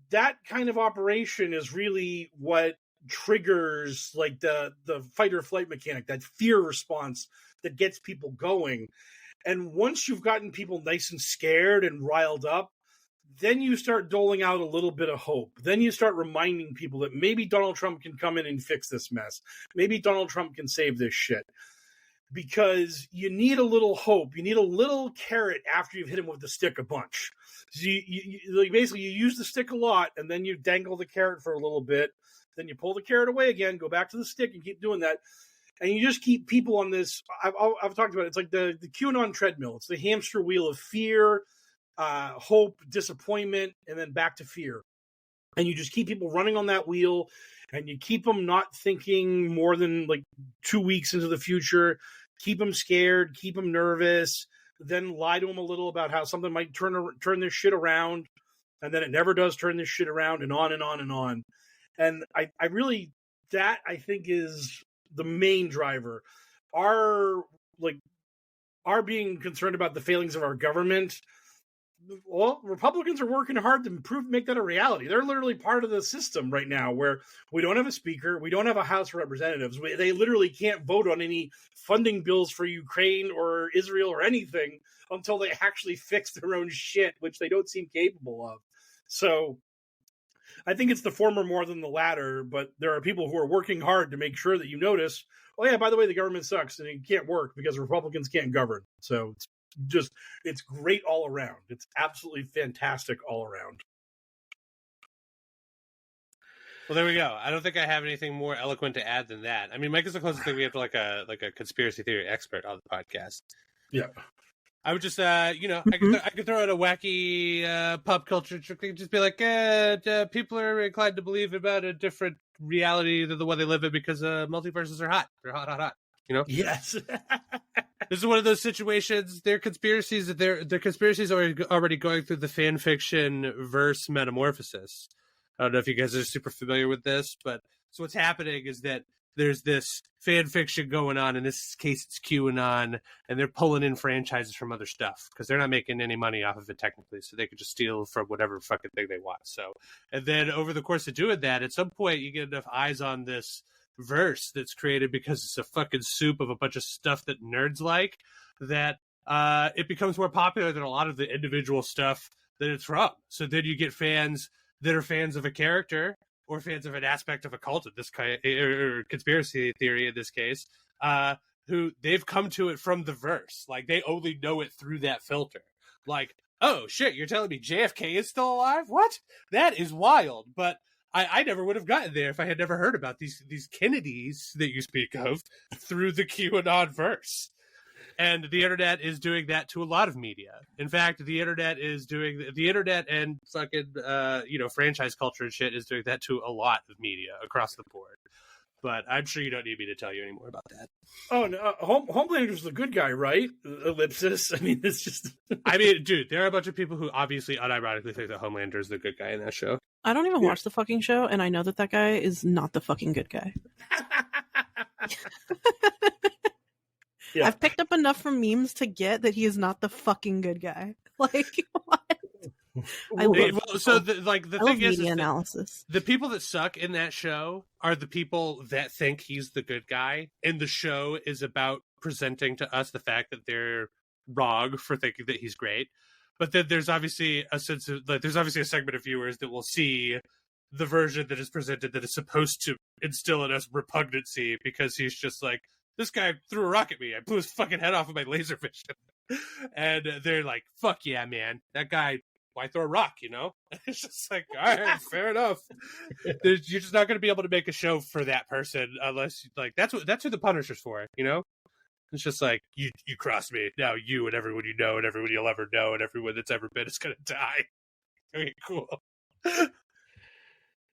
that kind of operation is really what triggers like the fight or flight mechanic, that fear response that gets people going. And once you've gotten people nice and scared and riled up, then you start doling out a little bit of hope. Then you start reminding people that maybe Donald Trump can come in and fix this mess. Maybe Donald Trump can save this shit. Because you need a little hope. You need a little carrot after you've hit him with the stick a bunch. So you basically you use the stick a lot, and then you dangle the carrot for a little bit. Then you pull the carrot away again, go back to the stick, and keep doing that. And you just keep people on this. I've talked about it. It's like the QAnon treadmill. It's the hamster wheel of fear, hope, disappointment, and then back to fear. And you just keep people running on that wheel, and you keep them not thinking more than like 2 weeks into the future. Keep them scared, keep them nervous, then lie to them a little about how something might turn this shit around, and then it never does turn this shit around, and on and on and on. And I really, that I think is the main driver. Our being concerned about the failings of our government. Well, Republicans are working hard to make that a reality. They're literally part of the system right now where we don't have a speaker. We don't have a House of Representatives. They literally can't vote on any funding bills for Ukraine or Israel or anything until they actually fix their own shit, which they don't seem capable of. So I think it's the former more than the latter, but there are people who are working hard to make sure that you notice, oh yeah, by the way, the government sucks and it can't work because Republicans can't govern. So it's great all around. It's absolutely fantastic all around. Well, there we go. I don't think I have anything more eloquent to add than that. I mean, Mike is the closest thing we have to like a conspiracy theory expert on the podcast. Yeah. I would just, I could throw out a wacky pop culture trick. Just be like, people are inclined to believe about a different reality than the one they live in because multiverses are hot. They're hot, hot, hot. You know? Yes. This is one of those situations. Their conspiracies are already going through the fan fiction verse metamorphosis. I don't know if you guys are super familiar with this, but so what's happening is that there's this fan fiction going on. In this case, it's QAnon, and they're pulling in franchises from other stuff because they're not making any money off of it technically, so they could just steal from whatever fucking thing they want. So, and then over the course of doing that, at some point, you get enough eyes on this verse that's created because it's a fucking soup of a bunch of stuff that nerds like, that it becomes more popular than a lot of the individual stuff that it's from. So then you get fans that are fans of a character or fans of an aspect of a cult in this kind, or conspiracy theory in this case, who they've come to it from the verse. Like they only know it through that filter. Like, oh shit, you're telling me JFK is still alive? What? That is wild. But I never would have gotten there if I had never heard about these Kennedys that you speak of through the QAnon verse. And the internet is doing that to a lot of media. In fact, the internet and fucking franchise culture and shit is doing that to a lot of media across the board. But I'm sure you don't need me to tell you any more about that. Oh, no, Homelander's the good guy, right? Ellipsis. I mean, it's just... I mean, dude, there are a bunch of people who obviously unironically think that Homelander is the good guy in that show. I don't even watch the fucking show, and I know that guy is not the fucking good guy. Yeah. I've picked up enough from memes to get that he is not the fucking good guy. Like, what? I love the thing is media analysis. The people that suck in that show are the people that think he's the good guy, and the show is about presenting to us the fact that they're wrong for thinking that he's great. But then there's obviously a segment of viewers that will see the version that is presented that is supposed to instill in us repugnancy because he's just like, this guy threw a rock at me. I blew his fucking head off with my laser vision. And they're like, fuck yeah, man. That guy, why throw a rock, you know? It's just like, all right, fair enough. You're just not going to be able to make a show for that person unless, like, that's who the Punisher's for, you know? It's just like, you crossed me. Now you and everyone you know and everyone you'll ever know and everyone that's ever been is going to die. Okay, cool.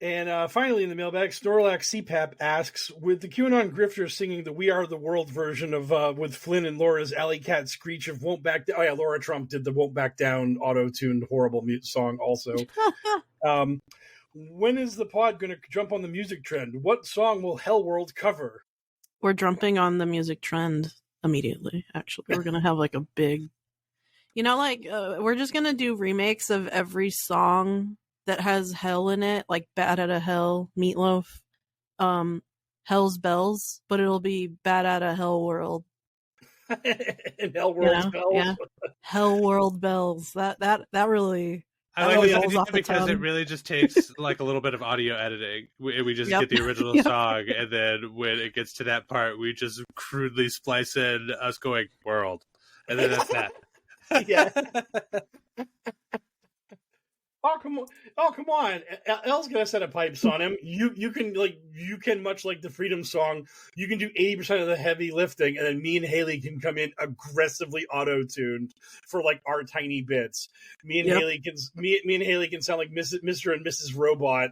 And finally, in the mailbag, Snorlax CPAP asks, with the QAnon grifters singing the "We Are the World" version of with Flynn and Laura's Alley Cat screech of "Won't Back Down." Oh yeah, Laura Trump did the "Won't Back Down" auto-tuned horrible mute song also. When is the pod going to jump on the music trend? What song will HellwQrld cover? We're jumping on the music trend immediately. Actually, we're gonna have like a big, we're just gonna do remakes of every song that has hell in it, like Bad Outta Hell, Meatloaf, Hell's Bells, but it'll be Bad Outta HellwQrld. And HellwQrld's Bells? Yeah. HellwQrld Bells. That really... I like this idea because it really just takes like a little bit of audio editing. We just get the original song, and then when it gets to that part, we just crudely splice in us going, "World." And then that's that. Yeah. Oh come on! Elle's gonna set up pipes on him. You can much like the Freedom Song. You can do 80% of the heavy lifting, and then me and Haley can come in aggressively auto-tuned for like our tiny bits. Me and Haley can sound like Mr. and Mrs. Robot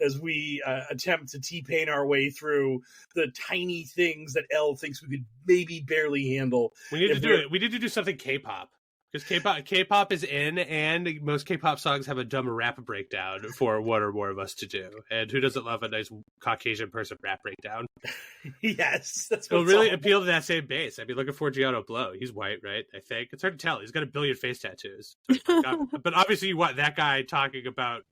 as we attempt to T-Pain our way through the tiny things that Elle thinks we could maybe barely handle. We need to do it. We need to do something K-pop. Because K-pop is in, and most K-pop songs have a dumb rap breakdown for one or more of us to do. And who doesn't love a nice Caucasian person rap breakdown? Yes, that's what it'll really appeal to that same base. I mean, look at Forgiato Blow. He's white, right? I think it's hard to tell. He's got 1 billion face tattoos. But obviously, you want that guy talking about.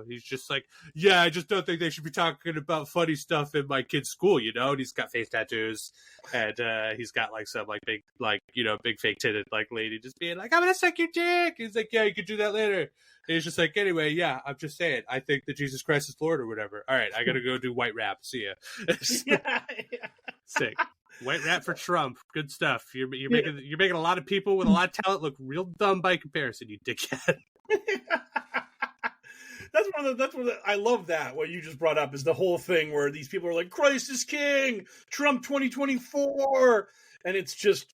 He's just like, yeah, I just don't think they should be talking about funny stuff in my kid's school, And he's got face tattoos, and he's got like some like big, like big fake titted like lady just being like, I'm gonna suck your dick. He's like, yeah, you could do that later. And he's just like, anyway, yeah, I'm just saying, I think that Jesus Christ is Lord or whatever. All right, I gotta go do white rap. See ya. Sick. White rap for Trump. Good stuff. You're making a lot of people with a lot of talent look real dumb by comparison, you dickhead. That's one of the, I love that. What you just brought up is the whole thing where these people are like, Christ is king, Trump 2024. And it's just,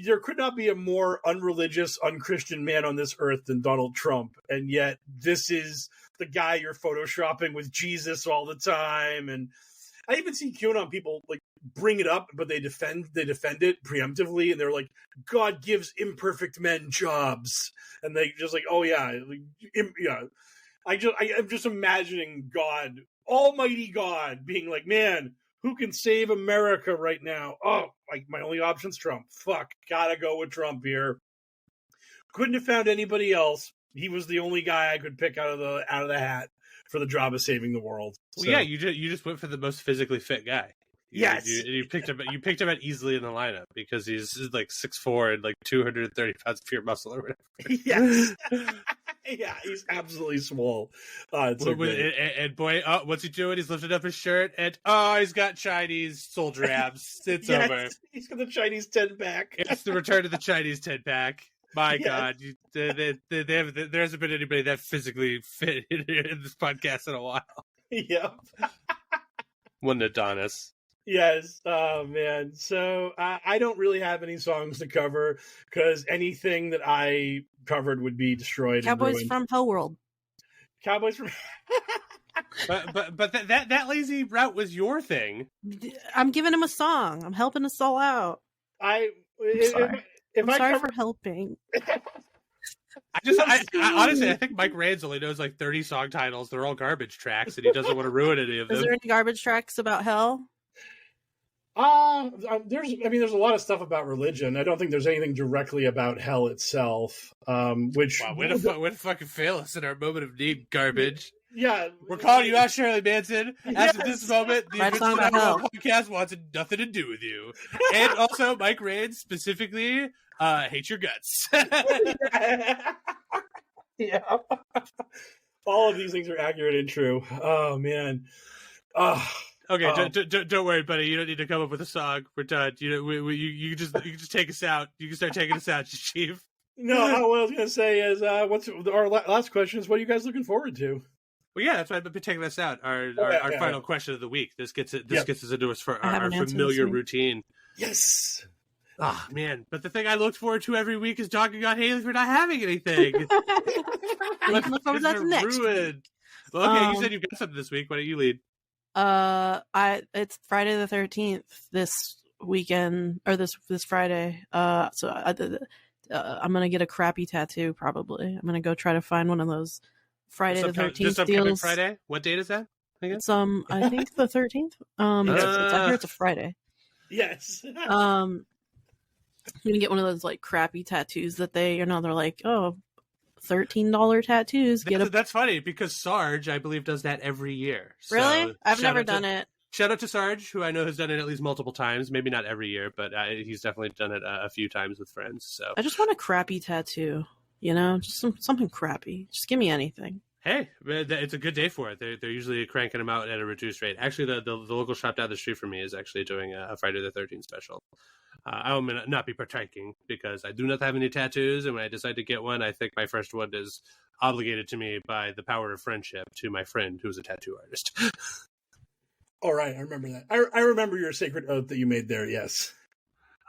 there could not be a more unreligious, unchristian man on this earth than Donald Trump. And yet this is the guy you're photoshopping with Jesus all the time. And I even see QAnon people like bring it up, but they defend it preemptively. And they're like, God gives imperfect men jobs. And they just like, oh yeah. Yeah. I'm just imagining God, Almighty God, being like, man, who can save America right now? Oh, like my only option's Trump. Fuck, gotta go with Trump here. Couldn't have found anybody else. He was the only guy I could pick out of the hat for the job of saving the world. So. Well, yeah, you just went for the most physically fit guy. You picked him out easily in the lineup because he's like 6'4" and like 230 pounds of pure muscle or whatever. Yes. Yeah, he's absolutely small. And boy, what's he doing? He's lifting up his shirt, and he's got Chinese soldier abs. It's over. He's got the Chinese 10-pack. It's the return of the Chinese 10-pack. My God, there hasn't been anybody that physically fit in this podcast in a while. Yep. One Adonis. Yes. Oh, man. So I don't really have any songs to cover because anything that I covered would be destroyed. Cowboys from HellwQrld. Cowboys from. but that lazy route was your thing. I'm giving him a song. I'm helping us all out. I'm sorry for helping. I honestly, I think Mike Rance only knows like 30 song titles. They're all garbage tracks, and he doesn't want to ruin any of them. Is there any garbage tracks about hell? There's a lot of stuff about religion. I don't think there's anything directly about hell itself. Which wow, way to fucking fail us in our moment of need, garbage. Yeah, we're calling you out, Shirley Manson. As of this moment, the podcast wants nothing to do with you. And also, Mike Rance specifically hates your guts. Yeah, all of these things are accurate and true. Oh man. Okay, don't worry, buddy. You don't need to come up with a song. We're done. You can just take us out. You can start taking us out, Chief. No, what I was gonna say is, what's our last question is, what are you guys looking forward to? Well, yeah, that's why I've been taking us out. Our final question of the week. This gets us into our familiar routine. Yes. Oh man, but the thing I looked forward to every week is talking about Haley for not having anything. You can look forward to that next week. Well, okay, you said you got something this week. Why don't you lead? It's Friday the 13th this weekend, or this Friday. So I'm gonna get a crappy tattoo. Probably I'm gonna go try to find one of those Friday the 13th this upcoming deals. Friday. What date is that? It's I think the 13th. I hear it's a Friday. Yes. I'm gonna get one of those like crappy tattoos that they're like, oh, $13 tattoos. That's funny because Sarge, I believe, does that every year. Really? So I've never done it. Shout out to Sarge, who I know has done it at least multiple times. Maybe not every year, but he's definitely done it a few times with friends. So I just want a crappy tattoo. Just something crappy. Just give me anything. Hey, it's a good day for it. They're usually cranking them out at a reduced rate. Actually, the local shop down the street from me is actually doing a Friday the 13th special. I will not be partaking because I do not have any tattoos, and when I decide to get one, I think my first one is obligated to me by the power of friendship to my friend who's a tattoo artist. All right, I remember that. I remember your sacred oath that you made there. Yes.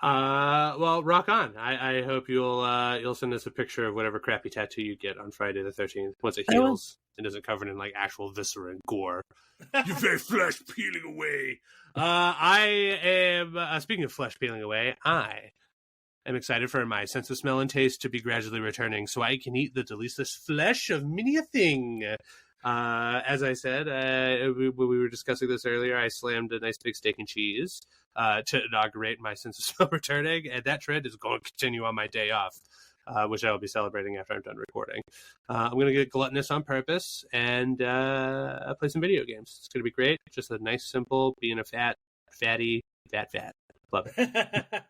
Well, rock on. I hope you'll send us a picture of whatever crappy tattoo you get on Friday the 13th once it heals and isn't covered in like actual viscera and gore. Your very flesh peeling away. I am speaking of flesh peeling away. I am excited for my sense of smell and taste to be gradually returning, so I can eat the delicious flesh of many a thing. As I said, when we were discussing this earlier, I slammed a nice big steak and cheese to inaugurate my sense of smell returning, and that trend is going to continue on my day off, which I will be celebrating after I'm done recording. I'm going to get gluttonous on purpose and play some video games. It's going to be great. Just a nice, simple, being a fat. Love it.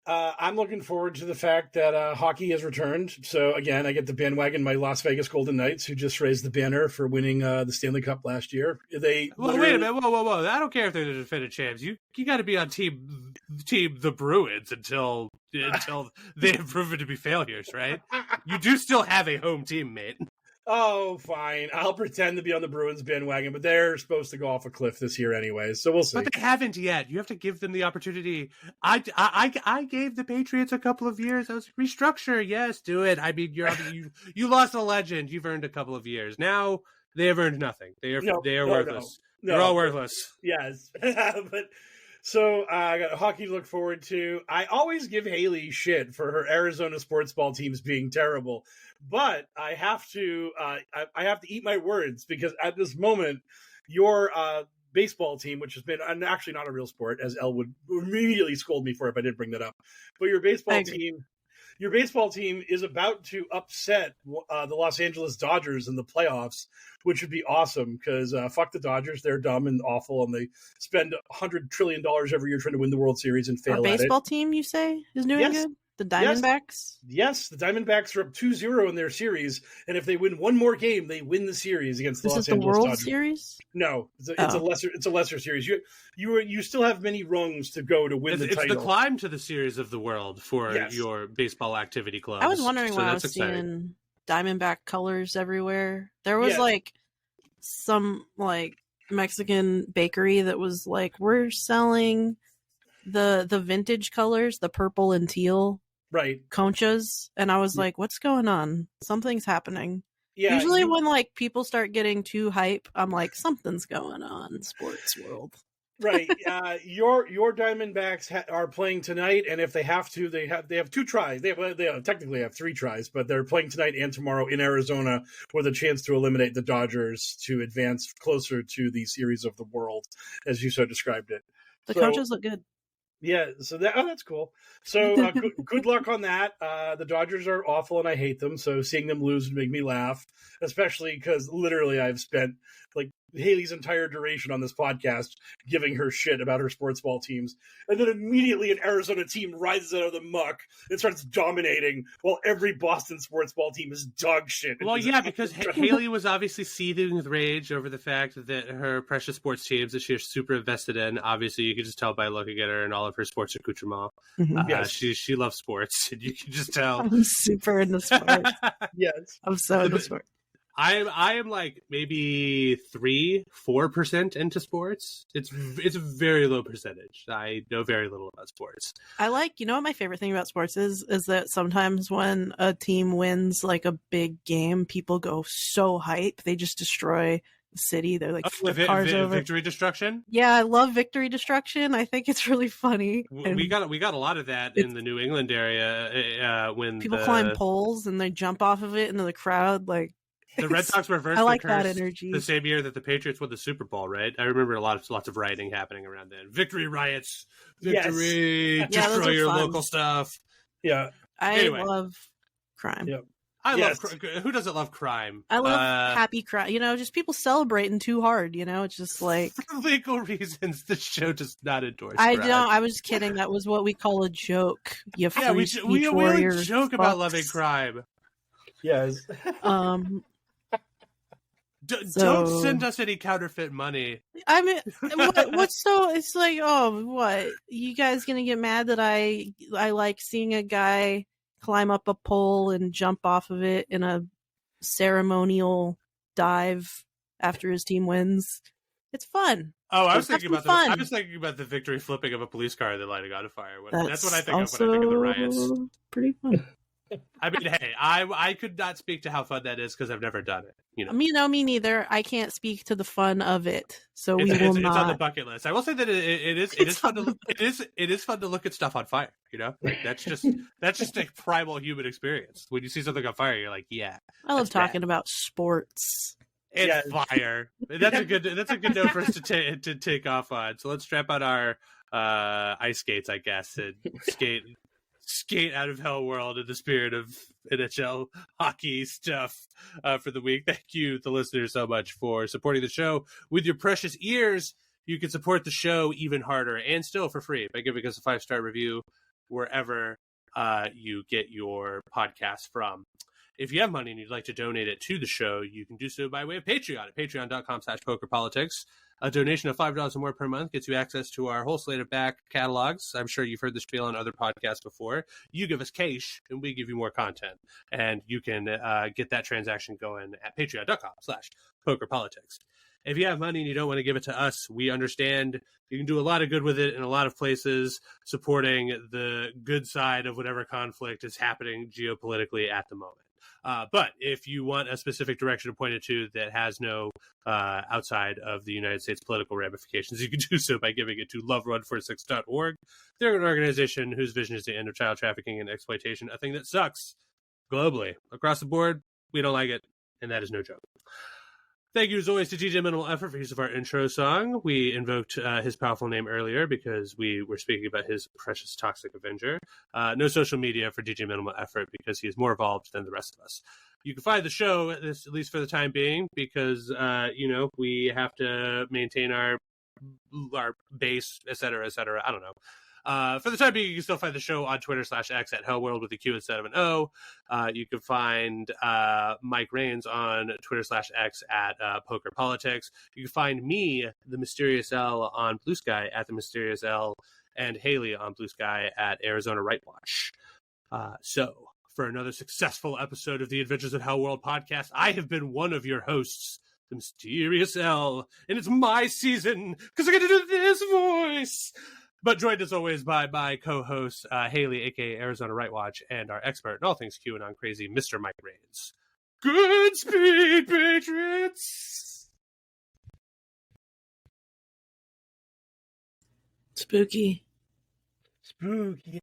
I'm looking forward to the fact that hockey has returned. So again, I get the bandwagon my Las Vegas Golden Knights, who just raised the banner for winning the Stanley Cup last year. Wait a minute, whoa! I don't care if they're the defending champs. You got to be on team the Bruins until they have proven to be failures, right? You do still have a home team, mate. Oh, fine. I'll pretend to be on the Bruins bandwagon, but they're supposed to go off a cliff this year anyway, so we'll see. But they haven't yet. You have to give them the opportunity. I gave the Patriots a couple of years. I was like, restructure. Yes, do it. I mean, you lost a legend. You've earned a couple of years. Now they have earned nothing. They are worthless. No. They're all worthless. Yes, but. So I got hockey to look forward to. I always give Haley shit for her Arizona sports ball teams being terrible, but I have to eat my words because at this moment, your baseball team, which has been actually not a real sport, as Elle would immediately scold me for if I didn't bring that up, but your baseball team is about to upset the Los Angeles Dodgers in the playoffs, which would be awesome because fuck the Dodgers. They're dumb and awful, and they spend $100 trillion every year trying to win the World Series and fail at it. Our baseball team, you say, is doing good? The Diamondbacks? Yes, the Diamondbacks are up 2-0 in their series, and if they win one more game, they win the series against the Los Angeles Dodgers. This is the World Series? No, it's a lesser series. You still have many rungs to go to win the title. It's the climb to the series of the world for your baseball activity clubs. I was wondering why I was seeing Diamondback colors everywhere. There was some Mexican bakery that was like, we're selling the vintage colors, the purple and teal. Right. Conchas, and I was like, what's going on? Something's happening. Yeah, Usually when like people start getting too hype, I'm like, something's going on, sports world. right. Your Diamondbacks are playing tonight, and if they have to, they have 2 tries. They technically have 3 tries, but they're playing tonight and tomorrow in Arizona with a chance to eliminate the Dodgers to advance closer to the Series of the World, as you so described it. The coaches look good. Yeah, so that's cool. So good luck on that. The Dodgers are awful, and I hate them. So seeing them lose would make me laugh, especially because literally I've spent like Haley's entire duration on this podcast giving her shit about her sports ball teams, and then immediately an Arizona team rises out of the muck and starts dominating, while every Boston sports ball team is dog shit. Well, yeah, because Haley was obviously seething with rage over the fact that her precious sports teams that she's super invested in. Obviously, you could just tell by looking at her and all of her sports accoutrements. Yes. She loves sports, and you can just tell. I'm super into sports. Yes, I'm so into sports. I am like maybe 3-4% into sports. It's a very low percentage. I know very little about sports. I like, what my favorite thing about sports is that sometimes when a team wins like a big game, people go so hype, they just destroy the city. They're like flip cars over. Victory destruction. Yeah, I love victory destruction. I think it's really funny. We got a lot of that in the New England area when people climb poles and they jump off of it into the crowd like. The Red Sox reversed I like the curse that energy. the same year that the Patriots won the Super Bowl, right? I remember lots of rioting happening around then. Victory riots, victory, yes. destroy your local stuff. Yeah, I love crime. Yep. I love who doesn't love crime? I love happy crime. Just people celebrating too hard. It's just like for legal reasons. The show does not endorse. I crime. don't. I was kidding. That was what we call a joke. You we only joke about loving crime. Yes. Don't send us any counterfeit money. I mean, what's so? It's like, what? You guys gonna get mad that I like seeing a guy climb up a pole and jump off of it in a ceremonial dive after his team wins? It's fun. Oh, I was thinking about the victory flipping of a police car that lighting on fire. That's what I think of when I think of the riots. Pretty fun. I mean, hey, I could not speak to how fun that is because I've never done it. Me neither. I can't speak to the fun of it, so it's not. It's on the bucket list. I will say that it is fun to it is fun to look at stuff on fire. Like that's just a primal human experience. When you see something on fire, you're like, yeah. I love talking about sports. It's fire. That's a good note for us to take off on. So let's strap on our ice skates, I guess, and skate out of HellwQrld in the spirit of NHL hockey stuff for the week. Thank you, the listeners, so much for supporting the show with your precious ears. You can support the show even harder and still for free by giving us a 5-star review wherever you get your podcast from. If you have money and you'd like to donate it to the show, you can do so by way of Patreon at patreon.com/pokerpolitics. A donation of $5 or more per month gets you access to our whole slate of back catalogs. I'm sure you've heard this spiel on other podcasts before. You give us cash, and we give you more content. And you can get that transaction going at patreon.com/pokerpolitics. If you have money and you don't want to give it to us, we understand. You can do a lot of good with it in a lot of places, supporting the good side of whatever conflict is happening geopolitically at the moment. But if you want a specific direction to point it to that has no outside of the United States political ramifications, you can do so by giving it to love146.org. They're an organization whose vision is the end of child trafficking and exploitation, a thing that sucks globally. Across the board, we don't like it, and that is no joke. Thank you, as always, to DJ Minimal Effort for use of our intro song. We invoked his powerful name earlier because we were speaking about his precious Toxic Avenger. No social media for DJ Minimal Effort because he is more evolved than the rest of us. You can find the show, at least for the time being, because, we have to maintain our base, et cetera, et cetera. I don't know. For the time being, you can still find the show on Twitter/X at HellwQrld with a Q instead of an O. You can find Mike Rains on Twitter/X at PokerPolitics. You can find me, the Mysterious L, on Blue Sky at the Mysterious L, and Haley on Blue Sky at Arizona Right Watch. So, for another successful episode of the Adventures of HellwQrld podcast, I have been one of your hosts, the Mysterious L, and it's my season because I get to do this voice. But joined as always by my co-host, Haley, a.k.a. Arizona Right Watch, and our expert in all things QAnon crazy, Mr. Mike Rains. Good speed, Patriots! Spooky. Spooky.